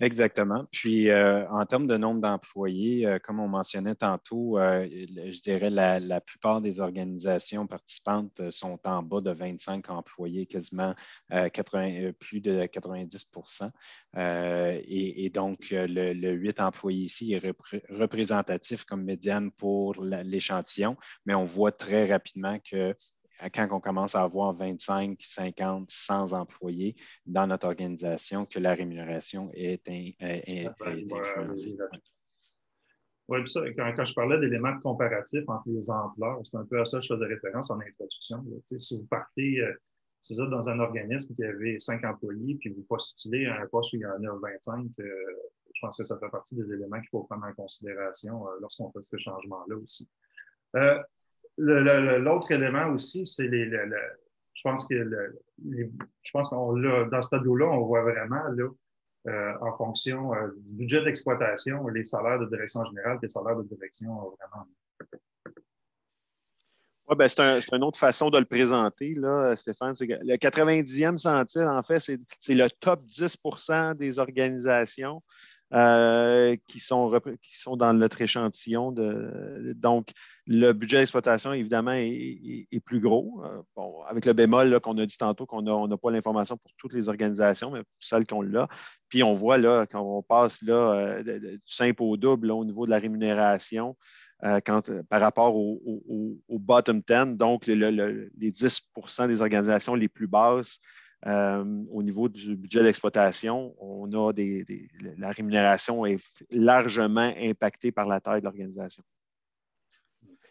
Exactement. Puis, en termes de nombre d'employés, comme on mentionnait tantôt, je dirais la plupart des organisations participantes sont en bas de 25 employés, quasiment plus de 90 et donc, le 8 employés ici est représentatif comme médiane pour l'échantillon, mais on voit très rapidement que quand on commence à avoir 25, 50, 100 employés dans notre organisation, que la rémunération est influencée. Oui, puis ça, quand je parlais d'éléments comparatifs entre les ampleurs, c'est un peu à ça que je faisais référence en introduction. Si vous partez, si vous êtes dans un organisme qui avait 5 employés, puis vous postulez à un poste où il y en a 25, je pense que ça fait partie des éléments qu'il faut prendre en considération lorsqu'on fait ce changement-là aussi. L'autre élément aussi, c'est je pense qu'on dans ce tableau-là, on voit vraiment là, en fonction du budget d'exploitation, les salaires de direction générale et les salaires de direction vraiment. Oui, ben c'est une autre façon de le présenter, là, Stéphane. Le 90e centile, en fait, c'est le top 10 des organisations qui sont dans notre échantillon. Donc, le budget d'exploitation, évidemment, est plus gros. Bon, avec le bémol qu'on a dit tantôt qu'on n'a pas l'information pour toutes les organisations, mais pour celles qu'on l'a. Puis, on voit là, quand on passe là, du simple au double là, au niveau de la rémunération, par rapport au bottom 10, donc les 10 des organisations les plus basses au niveau du budget d'exploitation, la rémunération est largement impactée par la taille de l'organisation.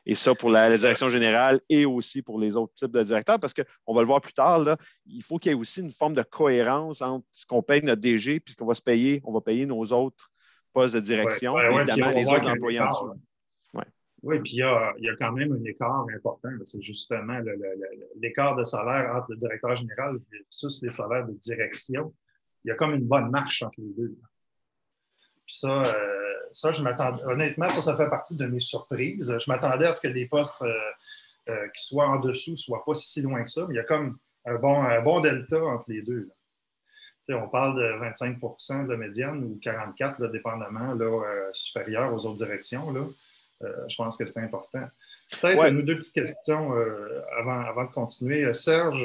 Et ça pour la direction générale et aussi pour les autres types de directeurs, parce qu'on va le voir plus tard, là, il faut qu'il y ait aussi une forme de cohérence entre ce qu'on paye notre DG et ce qu'on va se payer, on va payer nos autres postes de direction, et évidemment les autres employés en dessous. Oui, puis il y a quand même un écart important. C'est justement l'écart de salaire entre le directeur général versus les salaires de direction. Il y a comme une bonne marche entre les deux. Puis ça, je m'attendais. Honnêtement, ça fait partie de mes surprises. Je m'attendais à ce que les postes qui soient en dessous ne soient pas si loin que ça, mais il y a comme un bon delta entre les deux. On parle de 25 de médiane ou 44, là, dépendamment, supérieur aux autres directions. Là. Je pense que c'est important. Peut-être une ou deux petites questions avant de continuer. Serge,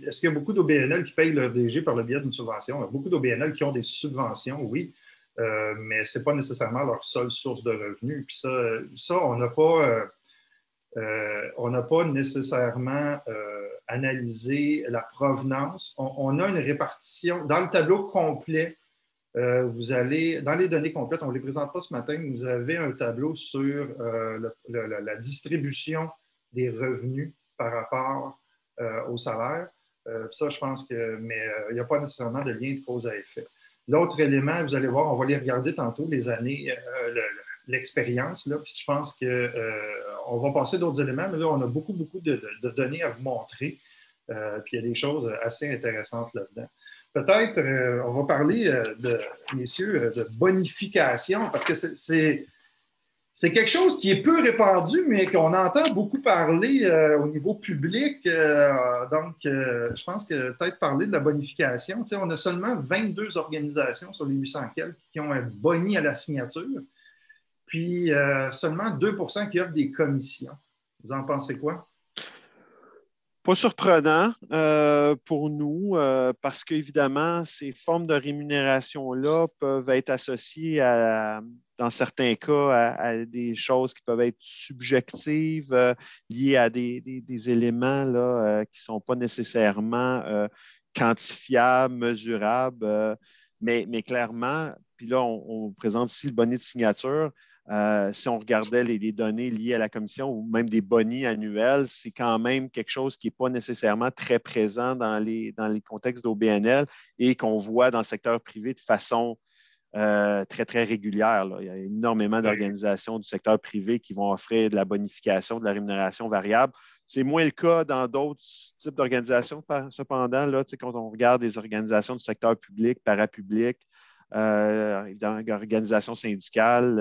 est-ce qu'il y a beaucoup d'OBNL qui payent leur DG par le biais d'une subvention? Il y a beaucoup d'OBNL qui ont des subventions, oui, mais ce n'est pas nécessairement leur seule source de revenus. Puis ça on n'a pas nécessairement analysé la provenance. On a une répartition. Dans le tableau complet, vous allez, dans les données complètes, on ne les présente pas ce matin, mais vous avez un tableau sur la distribution des revenus par rapport au salaire. Ça, je pense que, mais il n'y a pas nécessairement de lien de cause à effet. L'autre élément, vous allez voir, on va les regarder tantôt, les années, l'expérience, là, puis je pense qu'on va passer d'autres éléments, mais là, on a beaucoup de données à vous montrer, puis il y a des choses assez intéressantes là-dedans. Peut-être, on va parler, messieurs, de bonification, parce que c'est quelque chose qui est peu répandu, mais qu'on entend beaucoup parler au niveau public. Donc, je pense que peut-être parler de la bonification. Tu sais, on a seulement 22 organisations sur les 800 quelques qui ont un boni à la signature, puis seulement 2 qui offrent des commissions. Vous en pensez quoi? Pas surprenant pour nous parce qu'évidemment, ces formes de rémunération-là peuvent être associées dans certains cas à des choses qui peuvent être subjectives, liées à des éléments là, qui ne sont pas nécessairement quantifiables, mesurables, mais clairement, puis là, on présente ici le bonnet de signature. Si on regardait les données liées à la commission ou même des bonis annuels, c'est quand même quelque chose qui n'est pas nécessairement très présent dans les contextes d'OBNL et qu'on voit dans le secteur privé de façon très, très régulière. Là. Il y a énormément d'organisations du secteur privé qui vont offrir de la bonification, de la rémunération variable. C'est moins le cas dans d'autres types d'organisations, cependant, là, quand on regarde des organisations du secteur public, parapublic, évidemment, organisations syndicales,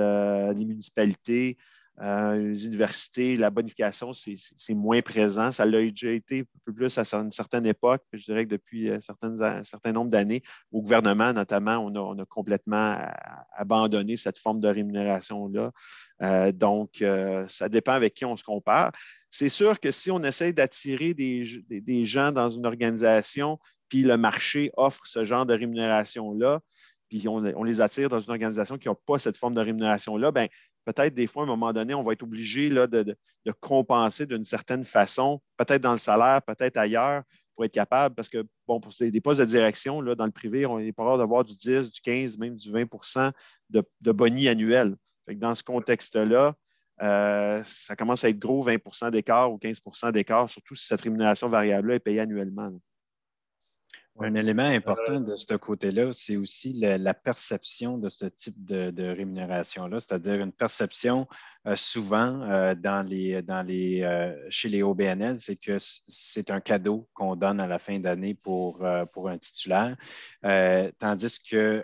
les municipalités, les universités, la bonification, c'est moins présent. Ça l'a déjà été un peu plus à une certaine époque, je dirais que depuis un certain nombre d'années, au gouvernement notamment, on a complètement abandonné cette forme de rémunération-là. Donc, ça dépend avec qui on se compare. C'est sûr que si on essaie d'attirer des gens dans une organisation, puis le marché offre ce genre de rémunération-là, puis on les attire dans une organisation qui n'a pas cette forme de rémunération-là, bien, peut-être des fois, à un moment donné, on va être obligé là, de compenser d'une certaine façon, peut-être dans le salaire, peut-être ailleurs, pour être capable, parce que, bon, pour des postes de direction, là, dans le privé, on est pas rare d'avoir du 10, du 15, même du 20 de boni annuel. Fait que dans ce contexte-là, ça commence à être gros, 20 d'écart ou 15 d'écart, surtout si cette rémunération variable-là est payée annuellement. Là. Un élément important de ce côté-là, c'est aussi la perception de ce type de rémunération-là, c'est-à-dire une perception souvent chez les OBNL, c'est que c'est un cadeau qu'on donne à la fin d'année pour un titulaire, tandis que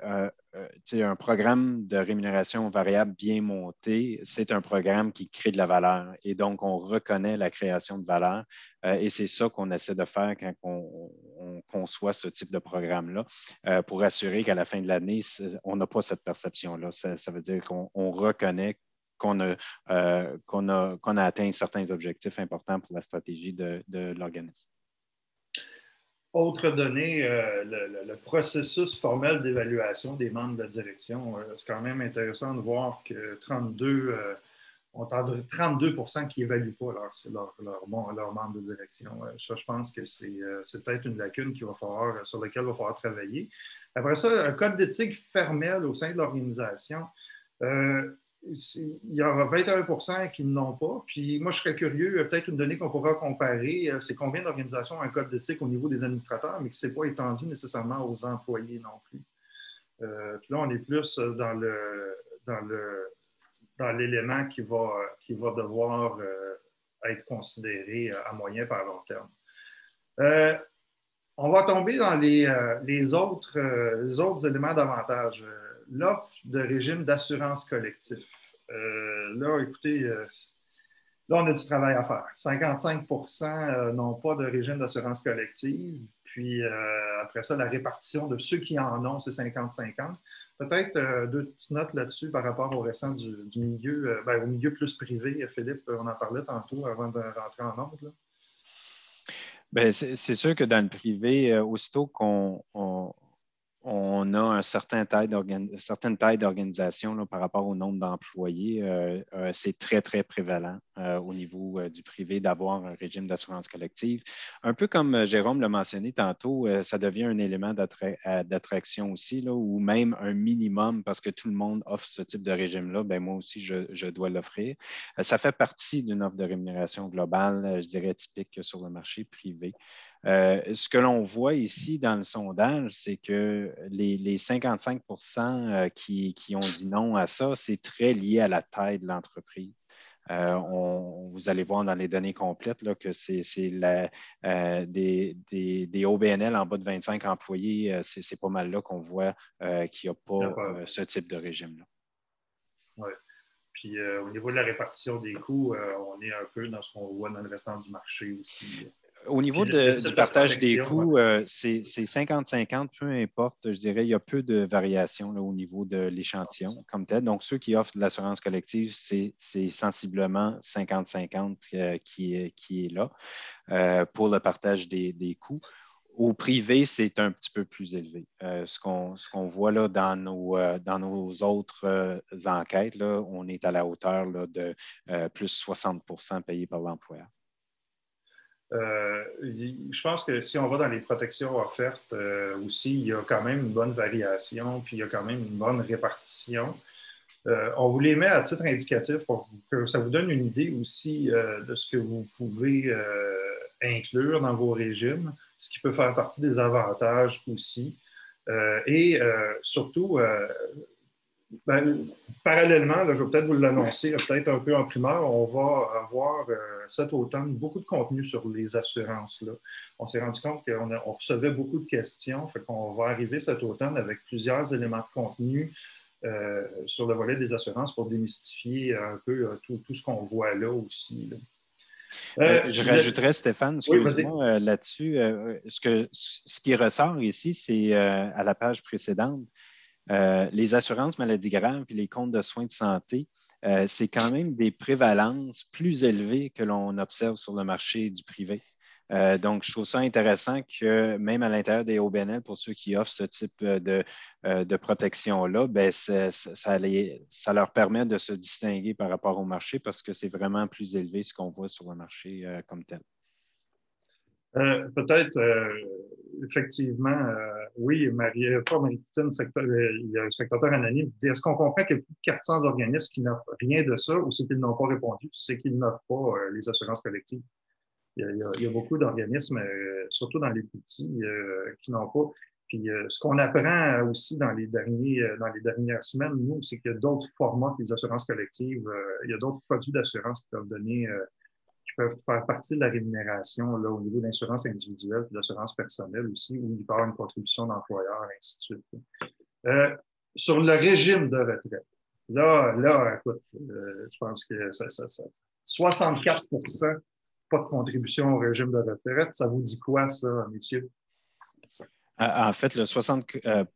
un programme de rémunération variable bien monté, c'est un programme qui crée de la valeur et donc on reconnaît la création de valeur et c'est ça qu'on essaie de faire quand on conçoit ce type de programme-là pour assurer qu'à la fin de l'année, on n'a pas cette perception-là. Ça veut dire qu'on reconnaît qu'on a atteint certains objectifs importants pour la stratégie de l'organisme. Autre donnée, le processus formel d'évaluation des membres de la direction. C'est quand même intéressant de voir que 32 on a 32 qui n'évaluent pas leur membre de direction. Ça, je pense que c'est peut-être une lacune sur laquelle il va falloir travailler. Après ça, un code d'éthique formel au sein de l'organisation. Il y aura 21 qui ne l'ont pas. Puis moi, je serais curieux, peut-être une donnée qu'on pourra comparer, c'est combien d'organisations ont un code d'éthique au niveau des administrateurs, mais qui ne s'est pas étendu nécessairement aux employés non plus. Puis là, on est plus dans l'élément qui va devoir être considéré à moyen par long terme. On va tomber dans les autres éléments d'avantage. L'offre de régime d'assurance collectif. Là, écoutez, là, on a du travail à faire. 55 n'ont pas de régime d'assurance collective. Puis après ça, la répartition de ceux qui en ont, c'est 50-50. Peut-être deux petites notes là-dessus par rapport au restant du milieu, au milieu plus privé. Philippe, on en parlait tantôt avant de rentrer en ordre. Bien, c'est sûr que dans le privé, aussitôt qu'on a certaine taille d'organisation par rapport au nombre d'employés, c'est très, très prévalent au niveau du privé d'avoir un régime d'assurance collective. Un peu comme Jérôme l'a mentionné tantôt, ça devient un élément d'attraction aussi, là, ou même un minimum parce que tout le monde offre ce type de régime-là. Bien, moi aussi, je dois l'offrir. Ça fait partie d'une offre de rémunération globale, je dirais typique sur le marché privé. Ce que l'on voit ici dans le sondage, c'est que les 55 qui ont dit non à ça, c'est très lié à la taille de l'entreprise. Vous allez voir dans les données complètes là, que c'est des OBNL en bas de 25 employés, c'est pas mal là qu'on voit qu'il n'y a pas ce type de régime-là. Oui. Puis au niveau de la répartition des coûts, on est un peu dans ce qu'on voit dans le restant du marché aussi. Au niveau du partage des coûts, c'est 50-50, peu importe. Je dirais, il y a peu de variations là, au niveau de l'échantillon comme tel. Donc, ceux qui offrent de l'assurance collective, c'est sensiblement 50-50 qui est là pour le partage des coûts. Au privé, c'est un petit peu plus élevé. Ce qu'on voit là dans nos autres enquêtes, là, on est à la hauteur là, de plus 60 payés par l'employeur. Je pense que si on va dans les protections offertes aussi, il y a quand même une bonne variation, puis il y a quand même une bonne répartition. On vous les met à titre indicatif pour que ça vous donne une idée aussi de ce que vous pouvez inclure dans vos régimes, ce qui peut faire partie des avantages aussi. Surtout, parallèlement, là, je vais peut-être vous l'annoncer, peut-être un peu en primeur, on va avoir cet automne beaucoup de contenu sur les assurances. Là. On s'est rendu compte qu'on recevait beaucoup de questions, fait qu'on va arriver cet automne avec plusieurs éléments de contenu sur le volet des assurances pour démystifier un peu tout ce qu'on voit là aussi. Là. Je rajouterais, Stéphane, excuse-moi, oui, là-dessus. Ce qui ressort ici, c'est à la page précédente. Les assurances maladies graves et les comptes de soins de santé, c'est quand même des prévalences plus élevées que l'on observe sur le marché du privé. Donc, je trouve ça intéressant que même à l'intérieur des OBNL, pour ceux qui offrent ce type de protection-là, ben, ça leur permet de se distinguer par rapport au marché parce que c'est vraiment plus élevé ce qu'on voit sur le marché comme tel. Peut-être, effectivement, oui, pas Marie-Christine, il y a un spectateur anonyme qui dit est-ce qu'on comprend qu'il y a plus de 400 organismes qui n'offrent rien de ça ou c'est qu'ils n'ont pas répondu, c'est qu'ils n'offrent pas les assurances collectives? Il y a beaucoup d'organismes, surtout dans les petits, qui n'ont pas. Puis ce qu'on apprend aussi dans les dernières semaines, nous, c'est qu'il y a d'autres formats que les assurances collectives. Il y a d'autres produits d'assurance qui peuvent faire partie de la rémunération là, au niveau d'assurance individuelle et d'assurance personnelle aussi, où il peut y avoir une contribution d'employeur, ainsi de suite. Sur le régime de retraite, là écoute, je pense que 64 pas de contribution au régime de retraite. Ça vous dit quoi, ça, messieurs? En fait, le 64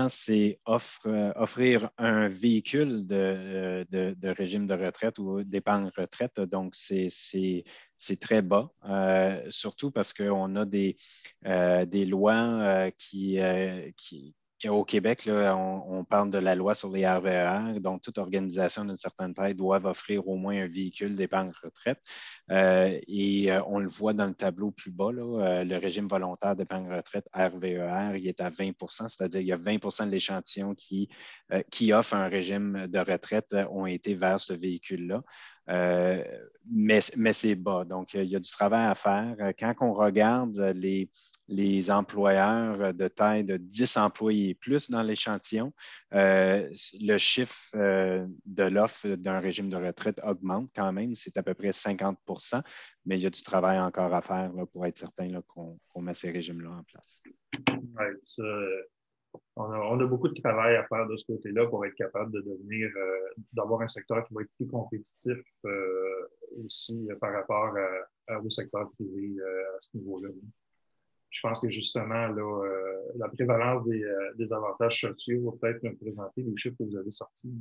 c'est offrir un véhicule de régime de retraite ou d'épargne retraite. Donc, c'est très bas, surtout parce qu'on a des lois qui au Québec, là, on parle de la loi sur les RVER, donc toute organisation d'une certaine taille doit offrir au moins un véhicule d'épargne retraite. On le voit dans le tableau plus bas, là, le régime volontaire d'épargne retraite RVER, il est à 20 c'est-à-dire qu'il y a 20 de l'échantillon qui offre un régime de retraite ont été vers ce véhicule-là. Mais c'est bas. Donc, il y a du travail à faire. Quand on regarde les employeurs de taille de 10 employés et plus dans l'échantillon, le chiffre de l'offre d'un régime de retraite augmente quand même. C'est à peu près 50 mais il y a du travail encore à faire là, pour être certain qu'on met ces régimes-là en place. Oui, on a beaucoup de travail à faire de ce côté-là pour être capable de d'avoir un secteur qui va être plus compétitif aussi par rapport au secteur privé à ce niveau-là. Je pense que justement, là, la prévalence des avantages sociaux va peut-être me présenter les chiffres que vous avez sortis.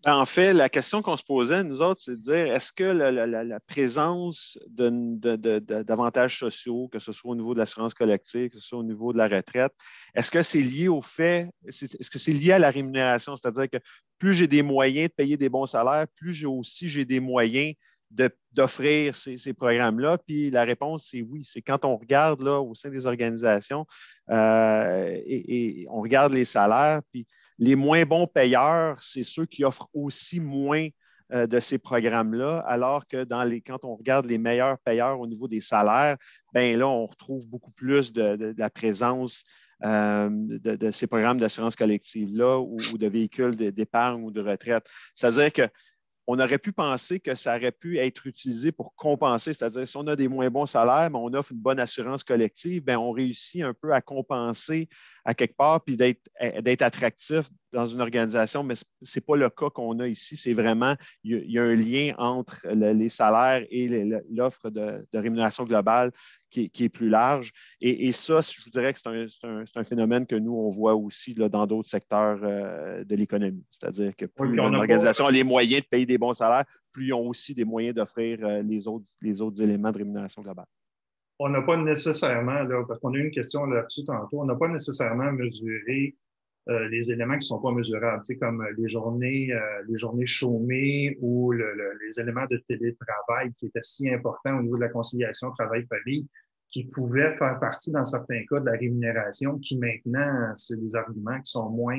En fait, la question qu'on se posait, nous autres, c'est de dire est-ce que la présence d'avantages sociaux, que ce soit au niveau de l'assurance collective, que ce soit au niveau de la retraite, est-ce que c'est lié au fait, est-ce que c'est lié à la rémunération? C'est-à-dire que plus j'ai des moyens de payer des bons salaires, plus j'ai des moyens d'offrir ces programmes-là. Puis la réponse, c'est oui. C'est quand on regarde là, au sein des organisations et on regarde les salaires, puis les moins bons payeurs, c'est ceux qui offrent aussi moins de ces programmes-là, alors que quand on regarde les meilleurs payeurs au niveau des salaires, bien là, on retrouve beaucoup plus de la présence de ces programmes d'assurance collective-là ou de véhicules d'épargne ou de retraite. C'est-à-dire que on aurait pu penser que ça aurait pu être utilisé pour compenser, c'est-à-dire si on a des moins bons salaires, mais on offre une bonne assurance collective, bien, on réussit un peu à compenser à quelque part puis d'être attractif dans une organisation, mais ce n'est pas le cas qu'on a ici. C'est vraiment, il y a un lien entre les salaires et l'offre de rémunération globale qui est plus large. Et ça, je vous dirais que c'est un phénomène que nous, on voit aussi là, dans d'autres secteurs de l'économie. C'est-à-dire que plus une organisation a les moyens de payer des bons salaires, plus ils ont aussi des moyens d'offrir les autres éléments de rémunération globale. On n'a pas nécessairement, là, parce qu'on a eu une question là-dessus tantôt, on n'a pas nécessairement mesuré les éléments qui ne sont pas mesurables, tu sais, comme les journées chômées ou les éléments de télétravail qui étaient si importants au niveau de la conciliation travail-famille, qui pouvaient faire partie, dans certains cas, de la rémunération, qui maintenant, c'est des arguments qui sont moins...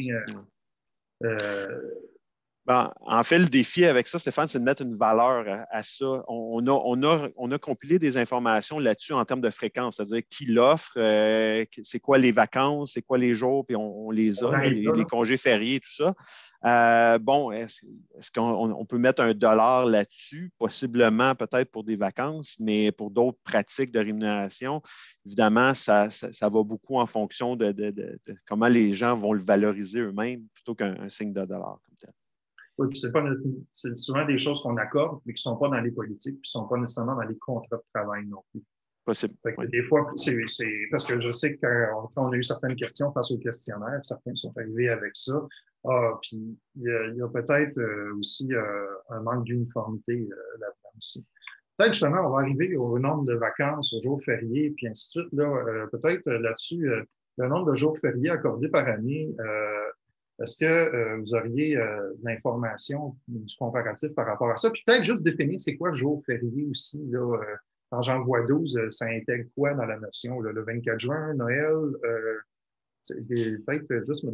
En fait, le défi avec ça, Stéphane, c'est de mettre une valeur à ça. On a compilé des informations là-dessus en termes de fréquence, c'est-à-dire qui l'offre, c'est quoi les vacances, c'est quoi les jours, puis on les a, les congés fériés, tout ça. Est-ce qu'on peut mettre un dollar là-dessus? Possiblement, peut-être pour des vacances, mais pour d'autres pratiques de rémunération, évidemment, ça va beaucoup en fonction de comment les gens vont le valoriser eux-mêmes plutôt qu'un signe de dollar comme tel. Oui, puis c'est souvent des choses qu'on accorde, mais qui ne sont pas dans les politiques, puis qui ne sont pas nécessairement dans les contrats de travail non plus. Possible. Oui. Des fois, c'est parce que je sais que quand on a eu certaines questions face au questionnaire, certains sont arrivés avec ça. Puis il y a peut-être aussi un manque d'uniformité là-dedans aussi. Peut-être justement, on va arriver au nombre de vacances, aux jours fériés, puis ainsi de suite. Là, peut-être là-dessus, le nombre de jours fériés accordés par année. Est-ce que vous auriez de l'information, du comparatif par rapport à ça? Puis peut-être juste définir c'est quoi le jour férié aussi. Là, quand j'en vois 12, ça intègre quoi dans la notion? Là, le 24 juin, Noël? Peut-être juste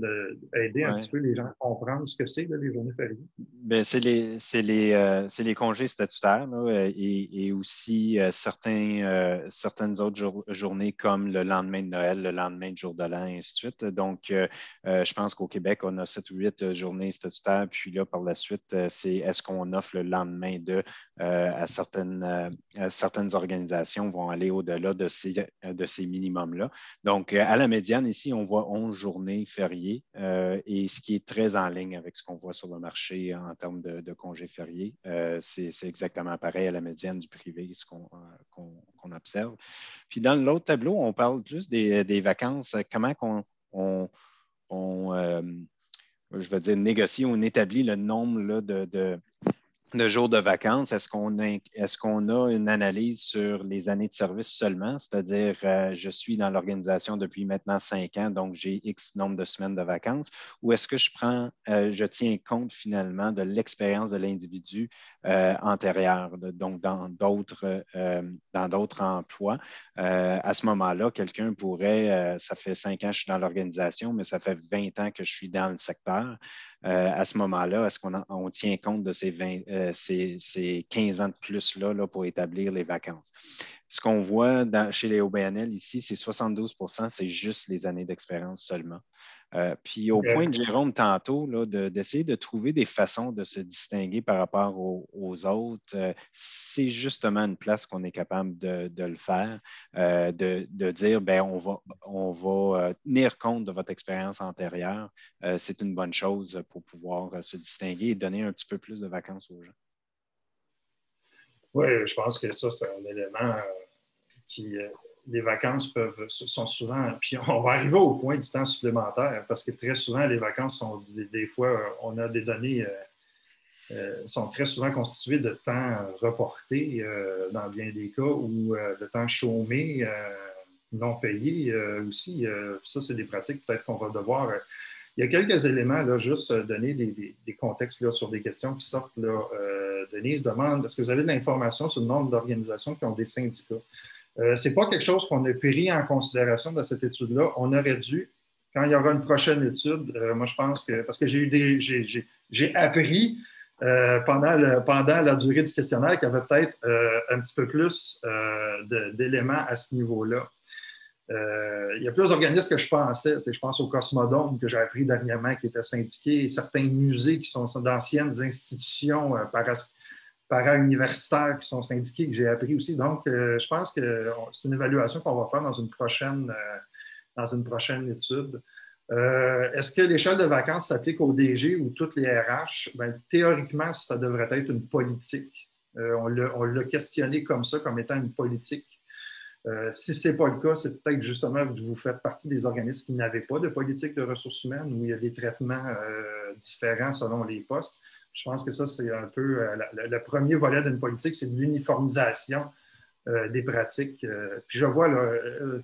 aider un petit peu les gens à comprendre ce que c'est, là, les journées fériées. Bien, c'est les congés statutaires là, et aussi certaines autres journées comme le lendemain de Noël, le lendemain du jour de l'an, et ainsi de suite. Donc, je pense qu'au Québec, on a 7 ou 8 journées statutaires. Puis là, par la suite, c'est est-ce qu'on offre le lendemain à certaines organisations vont aller au-delà de ces minimums-là. Donc, à la médiane, ici, on voit 11 journées fériées et ce qui est très en ligne avec ce qu'on voit sur le marché en termes de congés fériés. C'est exactement pareil à la médiane du privé, ce qu'on observe. Puis dans l'autre tableau, on parle plus des vacances. Comment je veux dire, négocie ou on établit le nombre là, de jours de vacances, est-ce qu'on a une analyse sur les années de service seulement? C'est-à-dire, je suis dans l'organisation depuis maintenant 5 ans, donc j'ai X nombre de semaines de vacances, ou est-ce que je tiens compte finalement de l'expérience de l'individu antérieur, donc dans d'autres emplois? À ce moment-là, quelqu'un pourrait, ça fait 5 ans que je suis dans l'organisation, mais ça fait 20 ans que je suis dans le secteur. À ce moment-là, est-ce qu'on tient compte de ces 15 ans de plus-là là, pour établir les vacances? Ce qu'on voit chez les OBNL ici, c'est 72%, c'est juste les années d'expérience seulement. Puis au point de Jérôme tantôt, là, d'essayer de trouver des façons de se distinguer par rapport aux autres, c'est justement une place qu'on est capable de le faire, de dire, ben, on va tenir compte de votre expérience antérieure. C'est une bonne chose pour pouvoir se distinguer et donner un petit peu plus de vacances aux gens. Oui, je pense que ça, c'est un élément qui, les vacances sont souvent, puis on va arriver au point du temps supplémentaire, parce que très souvent, les vacances sont des fois, on a des données, sont très souvent constituées de temps reporté dans bien des cas, ou de temps chômé, non payé aussi. Ça, c'est des pratiques peut-être qu'on va devoir. Il y a quelques éléments, là, juste donner des contextes là, sur des questions qui sortent. Là. Denise demande, est-ce que vous avez de l'information sur le nombre d'organisations qui ont des syndicats? Ce n'est pas quelque chose qu'on a pris en considération dans cette étude-là. On aurait dû, quand il y aura une prochaine étude, moi je pense que, parce que j'ai appris pendant la durée du questionnaire qu'il y avait peut-être un petit peu plus d'éléments à ce niveau-là. Il y a plus d'organismes que je pensais. Je pense au Cosmodome que j'ai appris dernièrement qui était syndiqué, et certains musées qui sont d'anciennes institutions para-universitaires qui sont syndiqués que j'ai appris aussi. Donc, je pense que c'est une évaluation qu'on va faire dans une prochaine étude. Est-ce que l'échelle de vacances s'applique au DG ou toutes les RH? Bien, théoriquement, ça devrait être une politique. On l'a questionné comme ça, comme étant une politique. Si ce n'est pas le cas, c'est peut-être justement que vous faites partie des organismes qui n'avaient pas de politique de ressources humaines où il y a des traitements différents selon les postes. Je pense que ça, c'est un peu le premier volet d'une politique, c'est de l'uniformisation des pratiques. Puis je vois, là,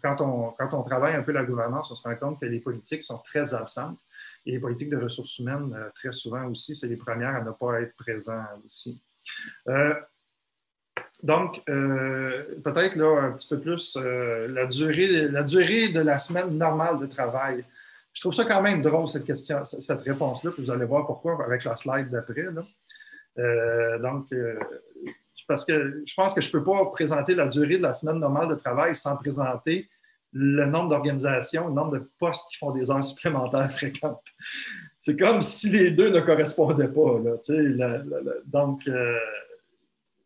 quand on travaille un peu la gouvernance, on se rend compte que les politiques sont très absentes et les politiques de ressources humaines, très souvent aussi, c'est les premières à ne pas être présentes aussi. Donc, peut-être là, un petit peu plus la durée de la semaine normale de travail. Je trouve ça quand même drôle, cette réponse-là, puis vous allez voir pourquoi avec la slide d'après. Parce que je pense que je ne peux pas présenter la durée de la semaine normale de travail sans présenter le nombre d'organisations, le nombre de postes qui font des heures supplémentaires fréquentes. C'est comme si les deux ne correspondaient pas. Là, donc,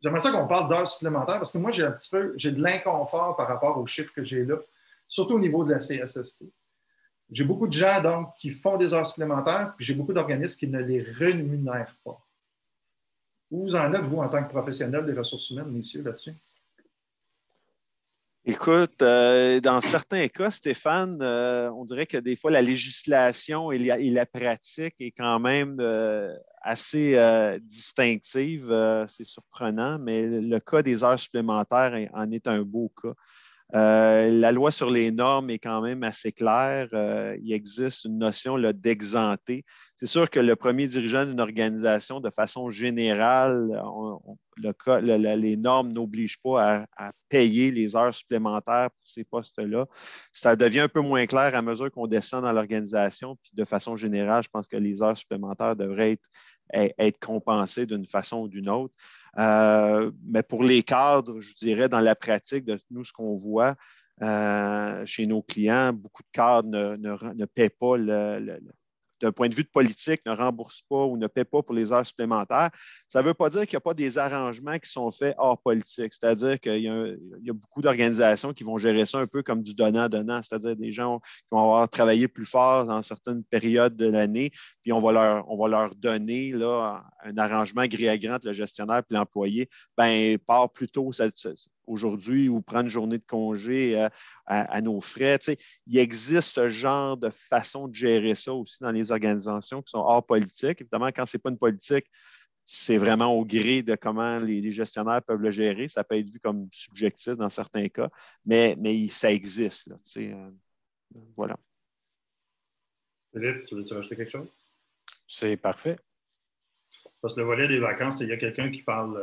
j'aimerais ça qu'on parle d'heures supplémentaires parce que moi, j'ai de l'inconfort par rapport aux chiffres que j'ai là, surtout au niveau de la CSST. J'ai beaucoup de gens donc, qui font des heures supplémentaires, puis j'ai beaucoup d'organismes qui ne les rémunèrent pas. Où vous en êtes, vous, en tant que professionnel des ressources humaines, messieurs, là-dessus? Écoute, dans certains cas, Stéphane, on dirait que des fois, la législation et la pratique est quand même assez distinctive. C'est surprenant, mais le cas des heures supplémentaires en est un beau cas. La loi sur les normes est quand même assez claire. Il existe une notion d'exempter. C'est sûr que le premier dirigeant d'une organisation, de façon générale, les normes n'obligent pas à payer les heures supplémentaires pour ces postes-là. Ça devient un peu moins clair à mesure qu'on descend dans l'organisation. Puis de façon générale, je pense que les heures supplémentaires devraient être compensées d'une façon ou d'une autre. Mais pour les cadres, je dirais, dans la pratique de nous, ce qu'on voit chez nos clients, beaucoup de cadres ne paient pas d'un point de vue de politique, ne remboursent pas ou ne paient pas pour les heures supplémentaires. Ça ne veut pas dire qu'il n'y a pas des arrangements qui sont faits hors politique. C'est-à-dire qu'il y a beaucoup d'organisations qui vont gérer ça un peu comme du donnant-donnant, c'est-à-dire des gens qui vont avoir travaillé plus fort dans certaines périodes de l'année, puis on va leur donner là, un arrangement gré à gré entre le gestionnaire et l'employé. Ben, part plus tôt aujourd'hui ou prendre une journée de congé à nos frais. Tu sais, il existe ce genre de façon de gérer ça aussi dans les organisations qui sont hors politique. Évidemment, quand ce n'est pas une politique, c'est vraiment au gré de comment les gestionnaires peuvent le gérer. Ça peut être vu comme subjectif dans certains cas, mais ça existe. Là, voilà. Philippe, tu veux-tu rajouter quelque chose? C'est parfait. Parce que le volet des vacances, il y a quelqu'un qui parle,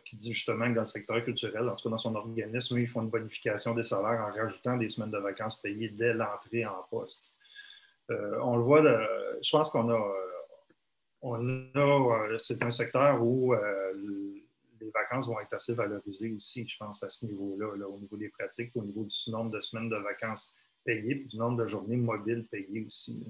qui dit justement que dans le secteur culturel, en tout cas dans son organisme, ils font une bonification des salaires en rajoutant des semaines de vacances payées dès l'entrée en poste. On le voit, je pense c'est un secteur où les vacances vont être assez valorisées aussi, je pense, à ce niveau-là, là, au niveau des pratiques, au niveau du nombre de semaines de vacances payées, puis du nombre de journées mobiles payées aussi.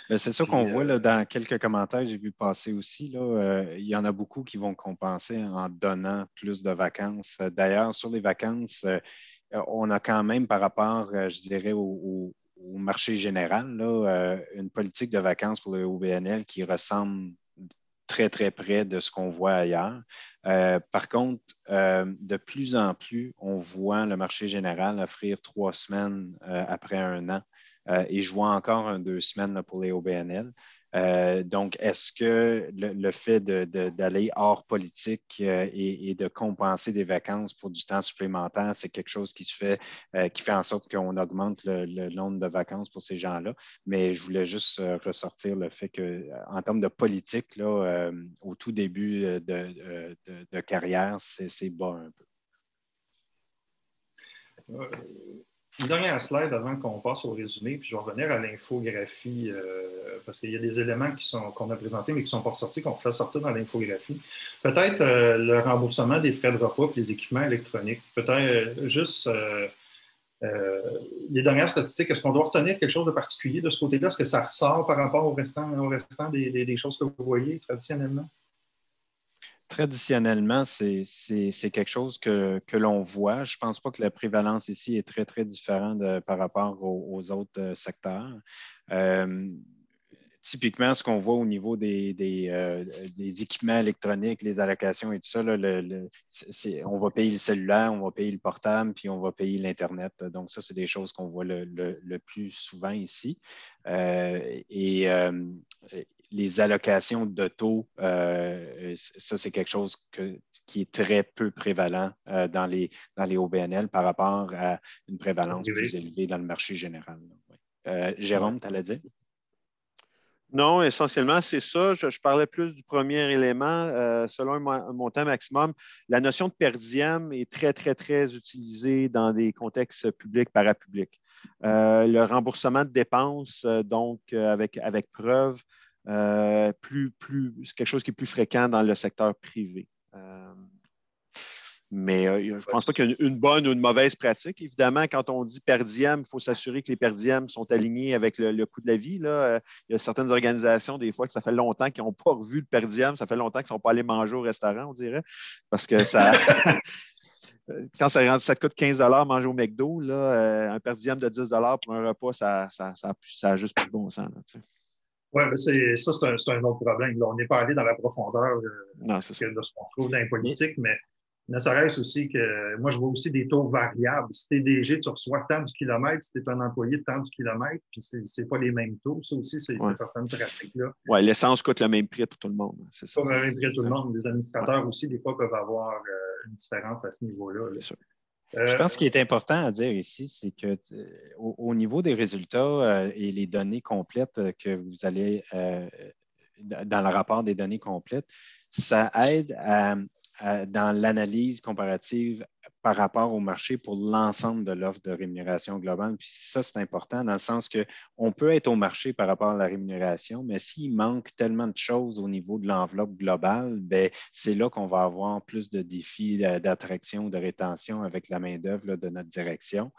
C'est ça qu'on voit là, dans quelques commentaires, j'ai vu passer aussi. Là, il y en a beaucoup qui vont compenser en donnant plus de vacances. D'ailleurs, sur les vacances, on a quand même par rapport, je dirais, au marché général, là, une politique de vacances pour le OBNL qui ressemble très, très près de ce qu'on voit ailleurs. Par contre, de plus en plus, on voit le marché général offrir 3 semaines après un an. Et je vois encore 2 semaines là, pour les OBNL. Donc, est-ce que le fait d'aller hors politique et de compenser des vacances pour du temps supplémentaire, c'est quelque chose qui fait en sorte qu'on augmente le nombre de vacances pour ces gens-là? Mais je voulais juste ressortir le fait qu'en termes de politique, là, au tout début de carrière, c'est bas un peu. Une dernière slide avant qu'on passe au résumé, puis je vais revenir à l'infographie, parce qu'il y a des éléments qu'on a présentés, mais qui ne sont pas sortis, qu'on fait sortir dans l'infographie. Peut-être le remboursement des frais de repas et les équipements électroniques. Peut-être juste les dernières statistiques. Est-ce qu'on doit retenir quelque chose de particulier de ce côté-là? Est-ce que ça ressort par rapport au restant des choses que vous voyez traditionnellement? Traditionnellement, c'est quelque chose que l'on voit. Je ne pense pas que la prévalence ici est très, très différente par rapport aux autres secteurs. Typiquement, ce qu'on voit au niveau des équipements électroniques, les allocations et tout ça, là, on va payer le cellulaire, on va payer le portable, puis on va payer l'Internet. Donc, ça, c'est des choses qu'on voit le plus souvent ici. Les allocations d'auto, ça, c'est quelque chose qui est très peu prévalent dans les OBNL par rapport à une prévalence plus élevée dans le marché général. Jérôme, tu allais dire? Non, essentiellement, c'est ça. Je parlais plus du premier élément. Selon un montant maximum, la notion de per diem est très, très, très utilisée dans des contextes publics, parapublics. Le remboursement de dépenses, donc avec preuve, c'est quelque chose qui est plus fréquent dans le secteur privé. Mais je ne pense pas qu'il y a une bonne ou une mauvaise pratique. Évidemment, quand on dit per diem, il faut s'assurer que les per diem sont alignés avec le coût de la vie. Là. Il y a certaines organisations, des fois, que ça fait longtemps qu'ils n'ont pas revu le per diem. Ça fait longtemps qu'ils ne sont pas allés manger au restaurant, on dirait. Parce que ça... Quand ça te coûte 15 $ manger au McDo, là, un per diem de 10 $ pour un repas, ça a juste plus de bon sens. Oui, mais c'est un autre problème. Là, on n'est pas allé dans la profondeur de ce qu'on trouve dans les politiques, mais ne serait-ce aussi que moi, je vois aussi des taux variables. Si tu es DG, tu reçois tant du kilomètre. Si tu es un employé de tant du kilomètre, puis c'est pas les mêmes taux. Ça aussi, c'est certaines pratiques-là. Oui, l'essence coûte le même prix pour tout le monde. C'est ça. Pas le même prix à tout le monde. Les administrateurs aussi, des fois, peuvent avoir une différence à ce niveau-là. Je pense qu'il est important à dire ici, c'est que au niveau des résultats et les données complètes que vous allez dans le rapport des données complètes, ça aide dans l'analyse comparative par rapport au marché pour l'ensemble de l'offre de rémunération globale. Puis ça, c'est important dans le sens qu'on peut être au marché par rapport à la rémunération, mais s'il manque tellement de choses au niveau de l'enveloppe globale, bien, c'est là qu'on va avoir plus de défis d'attraction ou de rétention avec la main-d'œuvre de notre direction.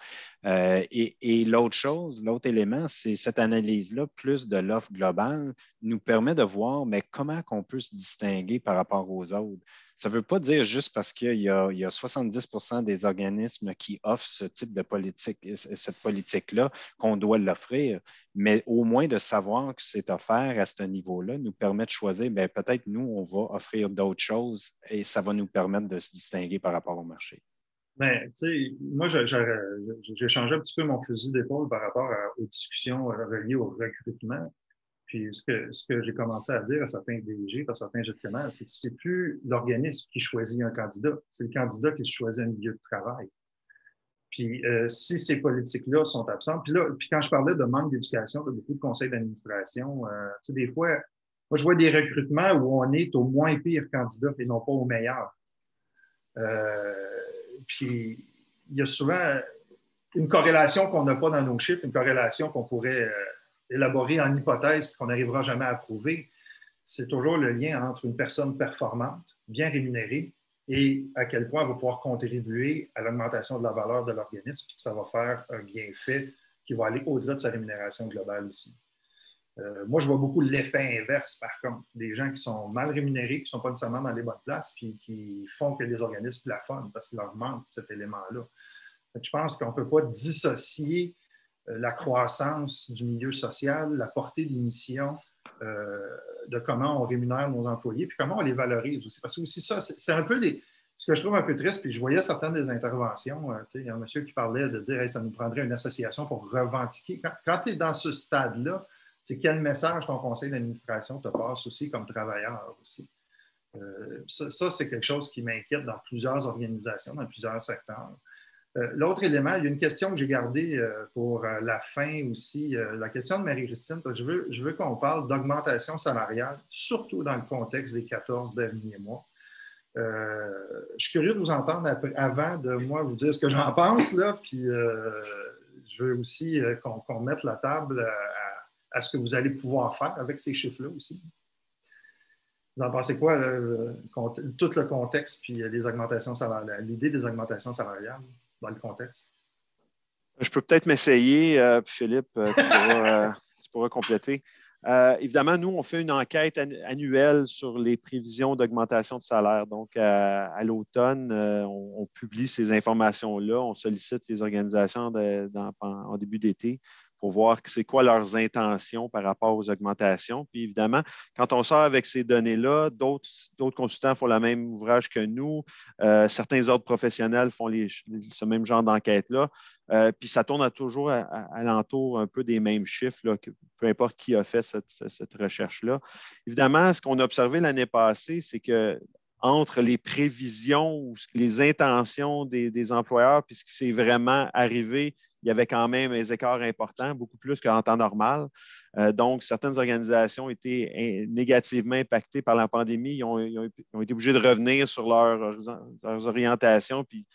Et l'autre élément, c'est cette analyse-là, plus de l'offre globale, nous permet de voir mais comment on peut se distinguer par rapport aux autres. Ça ne veut pas dire juste parce qu'il y a 70% des organismes qui offrent ce type de politique, cette politique-là, qu'on doit l'offrir, mais au moins de savoir que c'est offert à ce niveau-là nous permet de choisir, bien, peut-être nous, on va offrir d'autres choses et ça va nous permettre de se distinguer par rapport au marché. Mais, tu sais, moi, j'ai changé un petit peu mon fusil d'épaule par rapport aux discussions reliées au recrutement. Puis ce que j'ai commencé à dire à certains DG, à certains gestionnaires, c'est que c'est plus l'organisme qui choisit un candidat, c'est le candidat qui choisit un milieu de travail. Puis si ces politiques-là sont absentes, puis quand je parlais de manque d'éducation, de beaucoup de conseils d'administration, tu sais, des fois, moi je vois des recrutements où on est au moins pire candidat et non pas au meilleur. Puis il y a souvent une corrélation qu'on n'a pas dans nos chiffres, une corrélation qu'on pourrait élaborer en hypothèse et qu'on n'arrivera jamais à prouver. C'est toujours le lien entre une personne performante, bien rémunérée, et à quel point elle va pouvoir contribuer à l'augmentation de la valeur de l'organisme, puis que ça va faire un bienfait qui va aller au-delà de sa rémunération globale aussi. Moi, je vois beaucoup l'effet inverse, par contre, des gens qui sont mal rémunérés, qui ne sont pas nécessairement dans les bonnes places, puis qui font que les organismes plafonnent parce qu'il leur manque cet élément-là. Je pense qu'on ne peut pas dissocier la croissance du milieu social, la portée des missions, de comment on rémunère nos employés, puis comment on les valorise aussi. Parce que aussi ça, c'est un peu ce que je trouve un peu triste, puis je voyais certaines des interventions, il y a un monsieur qui parlait de dire hey, ça nous prendrait une association pour revendiquer. Quand tu es dans ce stade-là, c'est quel message ton conseil d'administration te passe aussi comme travailleur aussi. Ça, c'est quelque chose qui m'inquiète dans plusieurs organisations, dans plusieurs secteurs. L'autre élément, il y a une question que j'ai gardée pour la fin aussi, la question de Marie-Christine, parce que je veux qu'on parle d'augmentation salariale, surtout dans le contexte des 14 derniers mois. Je suis curieux de vous entendre avant de moi vous dire ce que j'en pense, là, puis je veux aussi qu'on mette la table à ce que vous allez pouvoir faire avec ces chiffres-là aussi. Vous en pensez quoi, tout le contexte puis les augmentations salariales, l'idée des augmentations salariales dans le contexte? Je peux peut-être m'essayer, Philippe, tu pourras compléter. Évidemment, nous, on fait une enquête annuelle sur les prévisions d'augmentation de salaire. Donc, à l'automne, on publie ces informations-là. On sollicite les organisations en début d'été pour voir c'est quoi leurs intentions par rapport aux augmentations. Puis évidemment, quand on sort avec ces données-là, d'autres consultants font le même ouvrage que nous. Certains ordres professionnels font ce même genre d'enquête-là. Puis ça tourne toujours à l'entour un peu des mêmes chiffres, là, peu importe qui a fait cette recherche-là. Évidemment, ce qu'on a observé l'année passée, c'est que entre les prévisions ou les intentions des employeurs puis ce qui s'est vraiment arrivé, il y avait quand même des écarts importants, beaucoup plus qu'en temps normal. Donc, certaines organisations ont été négativement impactées par la pandémie. Ils ont été obligés de revenir sur leurs orientations puis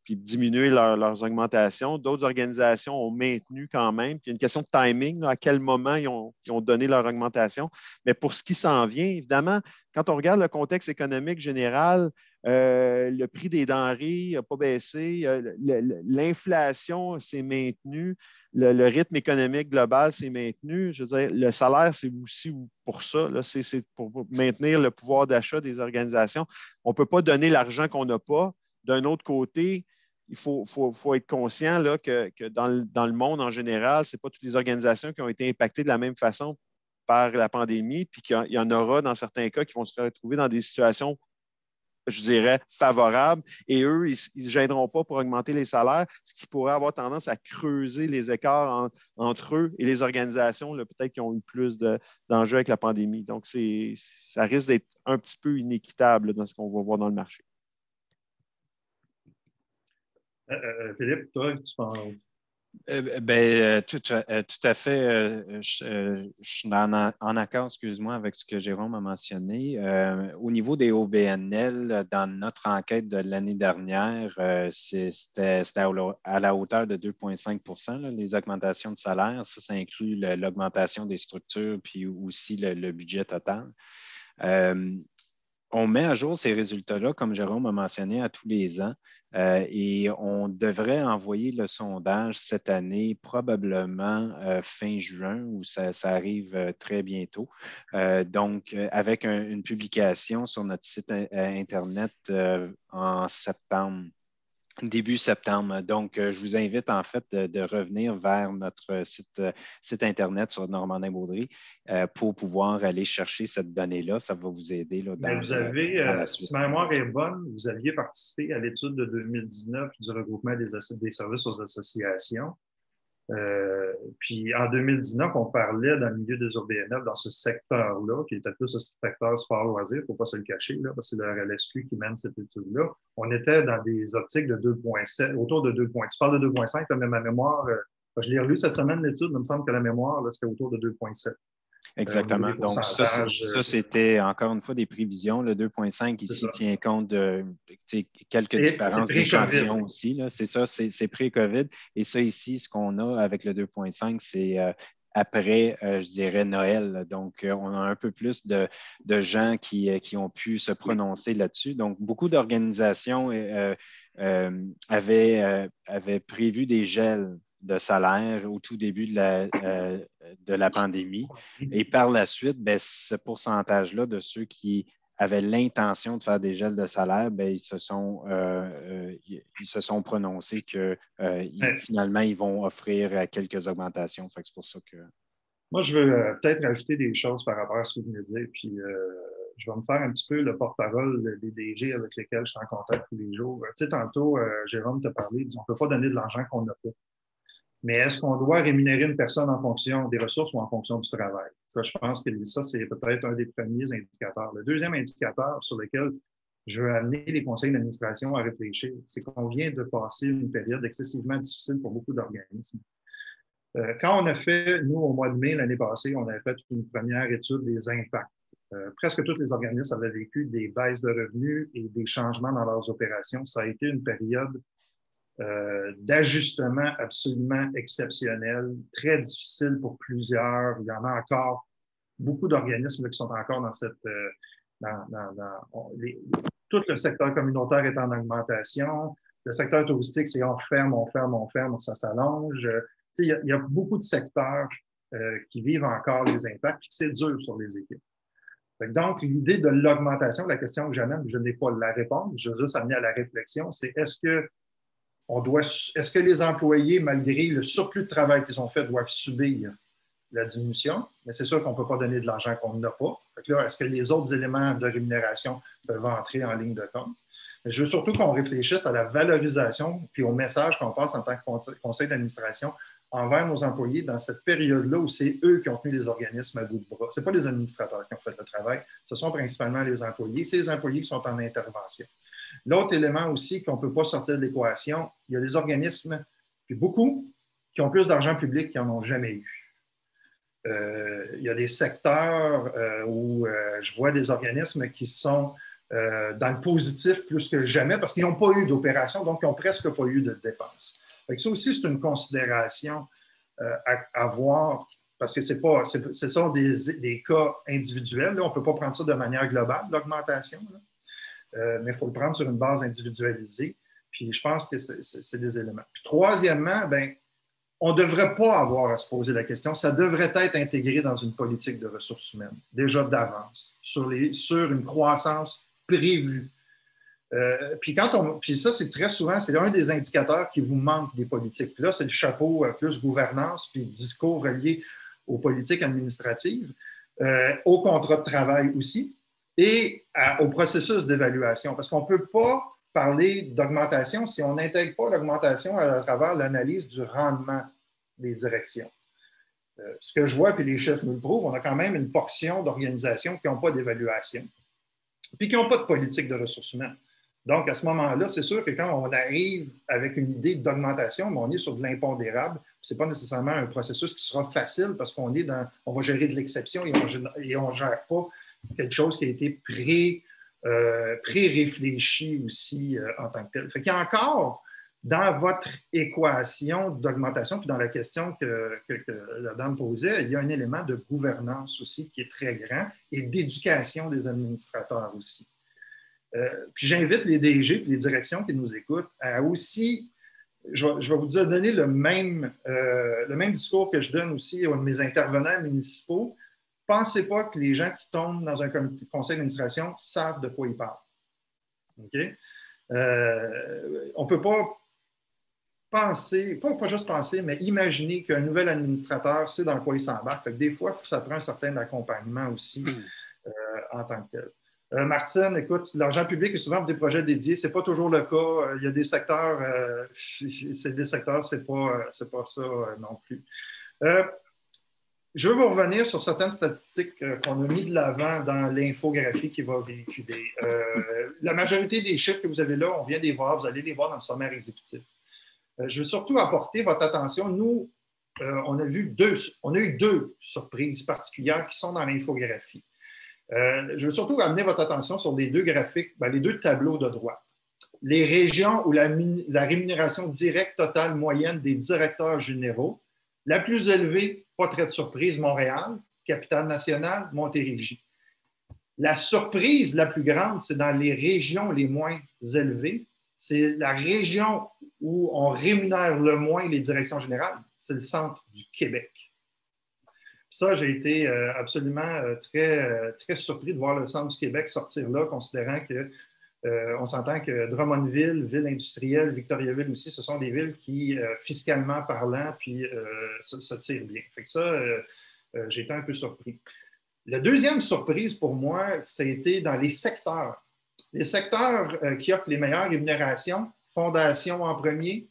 diminuer leurs augmentations. D'autres organisations ont maintenu quand même. Puis il y a une question de timing, là, à quel moment ils ont donné leur augmentation. Mais pour ce qui s'en vient, évidemment, quand on regarde le contexte économique général, le prix des denrées n'a pas baissé, l'inflation s'est maintenue, le rythme économique global s'est maintenu. Je veux dire, le salaire, c'est aussi pour ça, c'est pour maintenir le pouvoir d'achat des organisations. On ne peut pas donner l'argent qu'on n'a pas. D'un autre côté, il faut être conscient là, que dans le monde en général, ce n'est pas toutes les organisations qui ont été impactées de la même façon par la pandémie, puis qu'il y en aura dans certains cas qui vont se retrouver dans des situations, je dirais, favorables, et eux, ils ne se gêneront pas pour augmenter les salaires, ce qui pourrait avoir tendance à creuser les écarts entre eux et les organisations, peut-être qui ont eu plus d'enjeux avec la pandémie. Donc, ça risque d'être un petit peu inéquitable là, dans ce qu'on va voir dans le marché. Philippe, toi, tu penses? Tout à fait. Je suis en accord, excuse-moi, avec ce que Jérôme a mentionné. Au niveau des OBNL, dans notre enquête de l'année dernière, c'était à la hauteur de 2,5 % les augmentations de salaire. Ça inclut l'augmentation des structures puis aussi le budget total. On met à jour ces résultats-là, comme Jérôme a mentionné, à tous les ans et on devrait envoyer le sondage cette année, probablement fin juin, où ça arrive très bientôt. Donc, avec une publication sur notre site Internet en septembre. Début septembre. Donc, je vous invite en fait de revenir vers notre site Internet sur Normandin Beaudry pour pouvoir aller chercher cette donnée-là. Ça va vous aider là, dans la suite. Si ma mémoire est bonne, vous aviez participé à l'étude de 2019 du regroupement des services aux associations. Puis en 2019, on parlait dans le milieu des OBNL, dans ce secteur-là, qui était plus ce secteur sport-loisir, il ne faut pas se le cacher, là, parce que c'est le RLSQ qui mène cette étude-là. On était dans des optiques de 2,7, autour de 2 points. Tu parles de 2,5, mais ma mémoire, je l'ai relu cette semaine, l'étude, il me semble que la mémoire, là, c'était autour de 2,7. Exactement. Donc, ça c'était encore une fois des prévisions. Le 2,5 ici tient compte de quelques différences d'échantillons aussi. C'est ça, c'est pré-COVID. Et ça ici, ce qu'on a avec le 2,5, c'est après, je dirais, Noël. Donc, on a un peu plus de gens qui ont pu se prononcer là-dessus. Donc, beaucoup d'organisations avaient prévu des gels de salaire au tout début de la pandémie. Et par la suite, bien, ce pourcentage-là de ceux qui avaient l'intention de faire des gels de salaire, bien, ils se sont prononcés que finalement, ils vont offrir quelques augmentations. Fait que c'est pour ça que... Moi, je veux peut-être ajouter des choses par rapport à ce que vous venez de dire, puis je vais me faire un petit peu le porte-parole des DG avec lesquels je suis en contact tous les jours. Tu sais, tantôt, Jérôme t'a parlé, il dit, on ne peut pas donner de l'argent qu'on n'a pas. Mais est-ce qu'on doit rémunérer une personne en fonction des ressources ou en fonction du travail? Ça, je pense que ça, c'est peut-être un des premiers indicateurs. Le deuxième indicateur sur lequel je veux amener les conseils d'administration à réfléchir, c'est qu'on vient de passer une période excessivement difficile pour beaucoup d'organismes. Quand on a fait, nous, au mois de mai l'année passée, on a fait une première étude des impacts. Presque tous les organismes avaient vécu des baisses de revenus et des changements dans leurs opérations. Ça a été une période d'ajustement absolument exceptionnel, très difficile pour plusieurs. Il y en a encore beaucoup d'organismes qui sont encore dans cette... tout le secteur communautaire est en augmentation. Le secteur touristique, c'est on ferme, ça s'allonge. Il y a beaucoup de secteurs qui vivent encore les impacts et que c'est dur sur les équipes. Donc, l'idée de l'augmentation, la question que j'amène, je n'ai pas la réponse, je veux juste amener à la réflexion, c'est est-ce que les employés, malgré le surplus de travail qu'ils ont fait, doivent subir la diminution? Mais c'est sûr qu'on ne peut pas donner de l'argent qu'on n'a pas. Est-ce que les autres éléments de rémunération peuvent entrer en ligne de compte? Mais je veux surtout qu'on réfléchisse à la valorisation puis au message qu'on passe en tant que conseil d'administration envers nos employés dans cette période-là où c'est eux qui ont tenu les organismes à bout de bras. Ce n'est pas les administrateurs qui ont fait le travail, ce sont principalement les employés. C'est les employés qui sont en intervention. L'autre élément aussi qu'on ne peut pas sortir de l'équation, il y a des organismes, puis beaucoup, qui ont plus d'argent public qu'ils n'en ont jamais eu. Il y a des secteurs où je vois des organismes qui sont dans le positif plus que jamais parce qu'ils n'ont pas eu d'opération, donc ils n'ont presque pas eu de dépenses. Ça aussi, c'est une considération à voir parce que ce sont des cas individuels. Là, on ne peut pas prendre ça de manière globale, l'augmentation. Mais il faut le prendre sur une base individualisée. Puis je pense que c'est des éléments. Puis troisièmement, bien, on ne devrait pas avoir à se poser la question. Ça devrait être intégré dans une politique de ressources humaines, déjà d'avance, sur une croissance prévue. Puis ça, c'est très souvent, c'est un des indicateurs qui vous manque des politiques. Puis là, c'est le chapeau plus gouvernance, puis discours relié aux politiques administratives, au contrat de travail aussi, et au processus d'évaluation. Parce qu'on ne peut pas parler d'augmentation si on n'intègre pas l'augmentation à travers l'analyse du rendement des directions. Ce que je vois, puis les chiffres nous le prouvent, on a quand même une portion d'organisations qui n'ont pas d'évaluation, puis qui n'ont pas de politique de ressources humaines. Donc, à ce moment-là, c'est sûr que quand on arrive avec une idée d'augmentation, on est sur de l'impondérable. Ce n'est pas nécessairement un processus qui sera facile parce qu'on va gérer de l'exception et on ne gère pas quelque chose qui a été pré-réfléchi aussi en tant que tel. Fait qu'il y a encore, dans votre équation d'augmentation, puis dans la question que la dame posait, il y a un élément de gouvernance aussi qui est très grand et d'éducation des administrateurs aussi. Puis j'invite les DG et les directions qui nous écoutent à aussi, je vais vous donner le même discours que je donne aussi à mes intervenants municipaux. Pensez pas que les gens qui tombent dans un conseil d'administration savent de quoi ils parlent. Okay? On ne peut pas penser, pas juste penser, mais imaginer qu'un nouvel administrateur sait dans quoi il s'embarque. Des fois, ça prend un certain accompagnement aussi en tant que tel. Martine, écoute, l'argent public est souvent pour des projets dédiés. Ce n'est pas toujours le cas. Il y a des secteurs, c'est pas ça non plus. Je veux vous revenir sur certaines statistiques qu'on a mis de l'avant dans l'infographie qui va véhiculer. La majorité des chiffres que vous avez là, on vient de les voir, vous allez les voir dans le sommaire exécutif. Je veux surtout apporter votre attention. Nous, on a eu deux surprises particulières qui sont dans l'infographie. Je veux surtout amener votre attention sur les deux graphiques, les deux tableaux de droite. Les régions où la rémunération directe totale moyenne des directeurs généraux, la plus élevée, pas très de surprise, Montréal, capitale nationale, Montérégie. La surprise la plus grande, c'est dans les régions les moins élevées. C'est la région où on rémunère le moins les directions générales, c'est le centre du Québec. Ça, j'ai été absolument très surpris de voir le centre du Québec sortir là, considérant que on s'entend que Drummondville, ville industrielle, Victoriaville aussi, ce sont des villes qui, fiscalement parlant, puis se tirent bien. Fait que ça, j'ai été un peu surpris. La deuxième surprise pour moi, ça a été dans les secteurs. Les secteurs qui offrent les meilleures rémunérations, fondations en premier,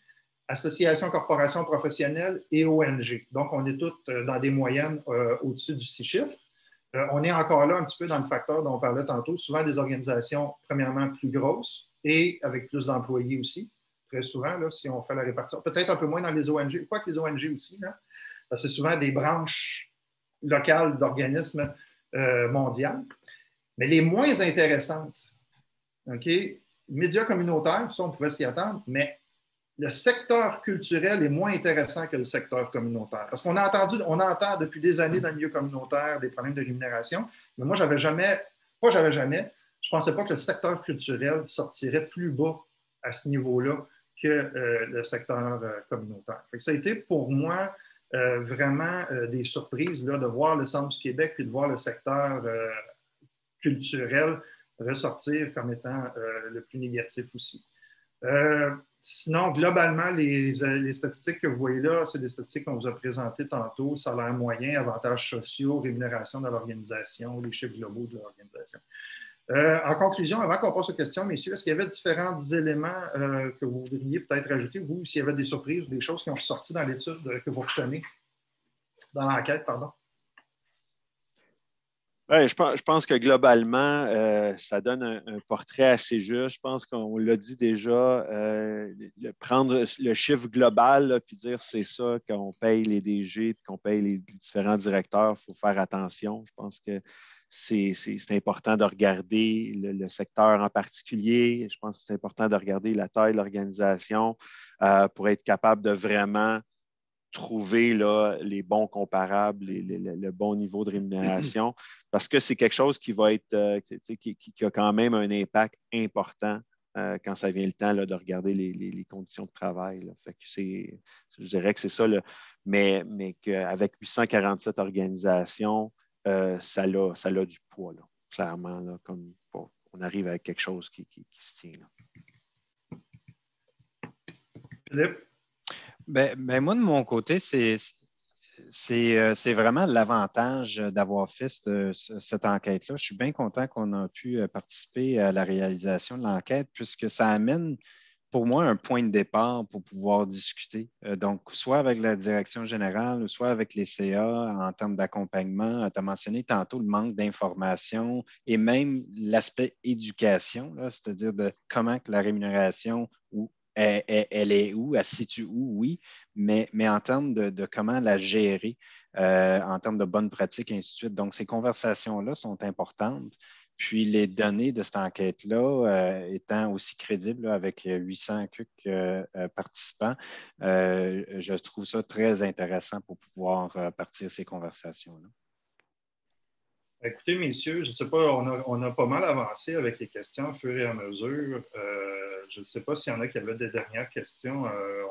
associations, corporations professionnelles et ONG. Donc, on est tous dans des moyennes au-dessus du 6 chiffres. On est encore là un petit peu dans le facteur dont on parlait tantôt, souvent des organisations premièrement plus grosses et avec plus d'employés aussi, très souvent, là, si on fait la répartition. Peut-être un peu moins dans les ONG, quoique les ONG aussi, là, parce que c'est souvent des branches locales d'organismes mondiaux. Mais les moins intéressantes, OK, médias communautaires, ça on pouvait s'y attendre, mais le secteur culturel est moins intéressant que le secteur communautaire. Parce qu'on entend depuis des années dans le milieu communautaire des problèmes de rémunération, mais moi, je pensais pas que le secteur culturel sortirait plus bas à ce niveau-là que le secteur communautaire. Fait que ça a été pour moi vraiment des surprises là, de voir le Centre du Québec puis de voir le secteur culturel ressortir comme étant le plus négatif aussi. Sinon, globalement, les statistiques que vous voyez là, c'est des statistiques qu'on vous a présentées tantôt, salaire moyen, avantages sociaux, rémunération de l'organisation, les chiffres globaux de l'organisation. En conclusion, avant qu'on passe aux questions, messieurs, est-ce qu'il y avait différents éléments que vous voudriez peut-être rajouter, vous, s'il y avait des surprises, des choses qui ont ressorti dans l'étude que vous retenez, dans l'enquête, pardon? Ouais, je pense que globalement, ça donne un portrait assez juste. Je pense qu'on l'a dit déjà, prendre le chiffre global puis dire c'est ça qu'on paye les DG puis qu'on paye les différents directeurs, il faut faire attention. Je pense que c'est important de regarder le secteur en particulier. Je pense que c'est important de regarder la taille de l'organisation pour être capable de vraiment trouver là, les bons comparables, le bon niveau de rémunération, parce que c'est quelque chose qui va être qui a quand même un impact important quand ça vient le temps là, de regarder les conditions de travail. Là. Fait que je dirais que c'est ça, mais qu'avec 847 organisations, ça a du poids, là, clairement, là, comme on arrive avec quelque chose qui se tient. Là. Philippe? Ben, moi, de mon côté, c'est vraiment l'avantage d'avoir fait cette enquête-là. Je suis bien content qu'on a pu participer à la réalisation de l'enquête puisque ça amène pour moi un point de départ pour pouvoir discuter. Donc, soit avec la direction générale, ou soit avec les CA en termes d'accompagnement. Tu as mentionné tantôt le manque d'information et même l'aspect éducation, c'est-à-dire de comment que la rémunération ou elle est où, elle se situe où, oui, mais en termes de comment la gérer, en termes de bonnes pratiques, et ainsi de suite. Donc, ces conversations-là sont importantes. Puis, les données de cette enquête-là étant aussi crédibles là, avec 800 participants, je trouve ça très intéressant pour pouvoir partir ces conversations-là. Écoutez, messieurs, je ne sais pas, on a pas mal avancé avec les questions au fur et à mesure. Je ne sais pas s'il y en a qui avaient des dernières questions.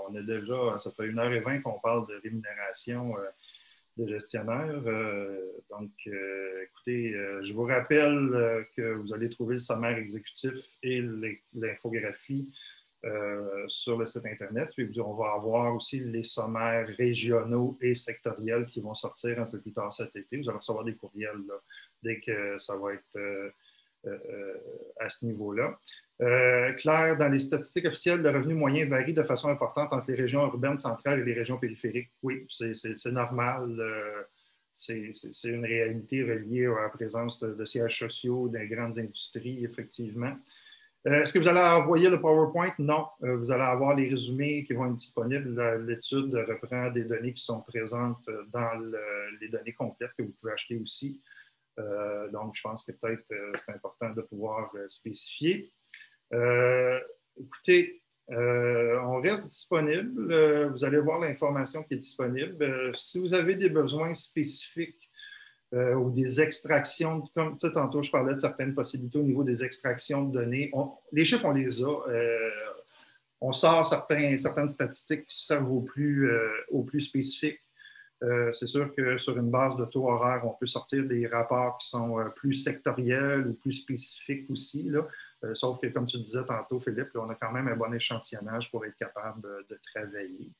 On est déjà, ça fait 1h20 qu'on parle de rémunération des gestionnaires. Donc, écoutez, je vous rappelle que vous allez trouver le sommaire exécutif et l'infographie sur le site Internet. Puis on va avoir aussi les sommaires régionaux et sectoriels qui vont sortir un peu plus tard cet été. Vous allez recevoir des courriels là, dès que ça va être à ce niveau-là. Claire, dans les statistiques officielles, le revenu moyen varie de façon importante entre les régions urbaines centrales et les régions périphériques. Oui, c'est normal. C'est une réalité reliée à la présence de sièges sociaux, des grandes industries, effectivement. Est-ce que vous allez envoyer le PowerPoint? Non. Vous allez avoir les résumés qui vont être disponibles. L'étude reprend des données qui sont présentes dans les données complètes que vous pouvez acheter aussi. Donc, je pense que peut-être c'est important de pouvoir spécifier. Écoutez, on reste disponible. Vous allez voir l'information qui est disponible. Si vous avez des besoins spécifiques ou des extractions, comme tantôt je parlais de certaines possibilités au niveau des extractions de données, les chiffres, on les a. On sort certaines statistiques qui servent au plus spécifique. C'est sûr que sur une base de taux horaire, on peut sortir des rapports qui sont plus sectoriels ou plus spécifiques aussi, là. Sauf que, comme tu disais tantôt, Philippe, là, on a quand même un bon échantillonnage pour être capable de travailler.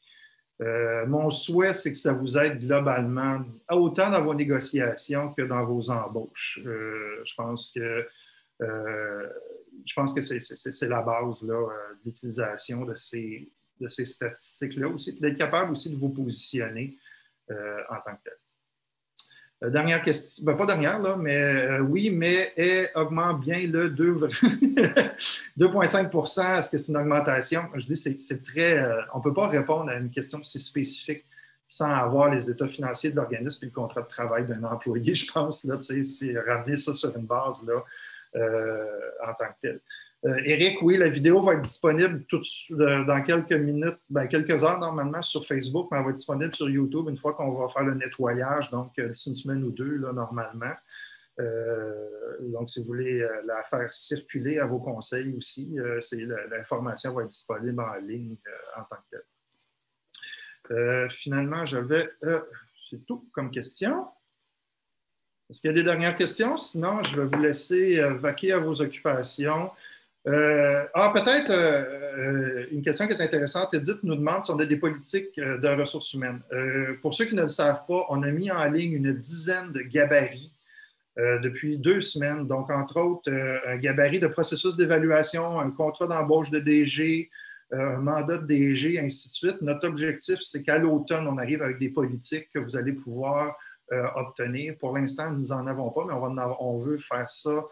Mon souhait, c'est que ça vous aide globalement, autant dans vos négociations que dans vos embauches. Je pense que c'est la base là, de l'utilisation de ces statistiques-là aussi, puis d'être capable aussi de vous positionner en tant que tel. Dernière question, pas dernière, là, mais oui, mais augmente bien le 2,5 %. Est-ce que c'est une augmentation? Je dis c'est très. On ne peut pas répondre à une question si spécifique sans avoir les états financiers de l'organisme et le contrat de travail d'un employé, je pense. Là, c'est ramener ça sur une base là, en tant que tel. Éric, oui, la vidéo va être disponible dans quelques minutes, quelques heures normalement sur Facebook, mais elle va être disponible sur YouTube une fois qu'on va faire le nettoyage, donc d'ici une semaine ou deux, là, normalement. Donc, si vous voulez la faire circuler à vos conseils aussi, l'information va être disponible en ligne en tant que telle. Finalement, c'est tout comme question. Est-ce qu'il y a des dernières questions? Sinon, je vais vous laisser vaquer à vos occupations. Peut-être une question qui est intéressante. Edith nous demande si on a des politiques de ressources humaines. Pour ceux qui ne le savent pas, on a mis en ligne une dizaine de gabarits depuis 2 semaines. Donc, entre autres, un gabarit de processus d'évaluation, un contrat d'embauche de DG, un mandat de DG, ainsi de suite. Notre objectif, c'est qu'à l'automne, on arrive avec des politiques que vous allez pouvoir obtenir. Pour l'instant, nous n'en avons pas, mais on veut faire ça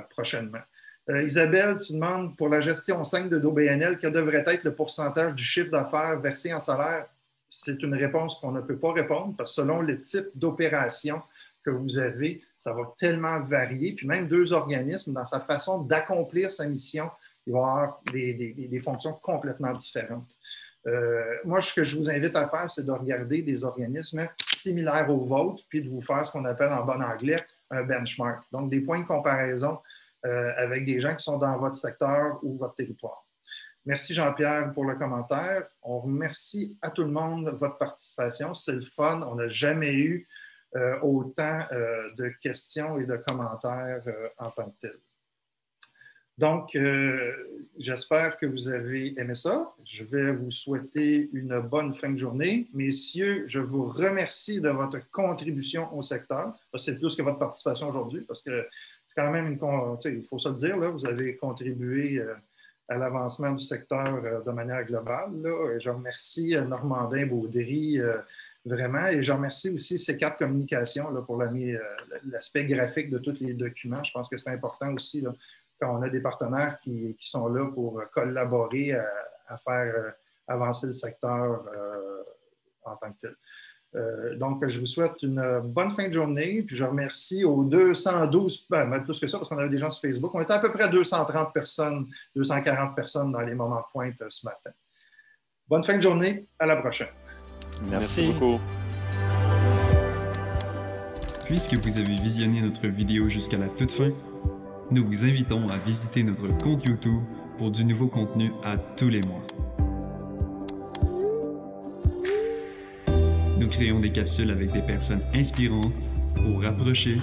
prochainement. Isabelle, tu demandes pour la gestion 5 de d'OBNL, quel devrait être le pourcentage du chiffre d'affaires versé en salaire? C'est une réponse qu'on ne peut pas répondre parce que selon le type d'opération que vous avez, ça va tellement varier. Puis même 2 organismes, dans sa façon d'accomplir sa mission, il va y avoir des fonctions complètement différentes. Moi, ce que je vous invite à faire, c'est de regarder des organismes similaires aux vôtres, puis de vous faire ce qu'on appelle en bon anglais un benchmark. Donc, des points de comparaison avec des gens qui sont dans votre secteur ou votre territoire. Merci Jean-Pierre pour le commentaire. On remercie à tout le monde votre participation. C'est le fun. On n'a jamais eu autant de questions et de commentaires en tant que tel. Donc, j'espère que vous avez aimé ça. Je vais vous souhaiter une bonne fin de journée. Messieurs, je vous remercie de votre contribution au secteur. C'est plus que votre participation aujourd'hui parce que c'est quand même il faut se le dire, là, vous avez contribué à l'avancement du secteur de manière globale. Là. Je remercie Normandin Baudry vraiment et je remercie aussi C4 Communications là, pour l'aspect graphique de tous les documents. Je pense que c'est important aussi là, quand on a des partenaires qui sont là pour collaborer à faire avancer le secteur en tant que tel. Donc, je vous souhaite une bonne fin de journée. Puis, je remercie aux 212, même plus que ça, parce qu'on avait des gens sur Facebook. On était à peu près 230 personnes, 240 personnes dans les moments de pointe ce matin. Bonne fin de journée. À la prochaine. Merci beaucoup. Puisque vous avez visionné notre vidéo jusqu'à la toute fin, nous vous invitons à visiter notre compte YouTube pour du nouveau contenu à tous les mois. Nous créons des capsules avec des personnes inspirantes pour rapprocher,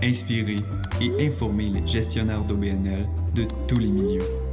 inspirer et informer les gestionnaires d'OBNL de tous les milieux.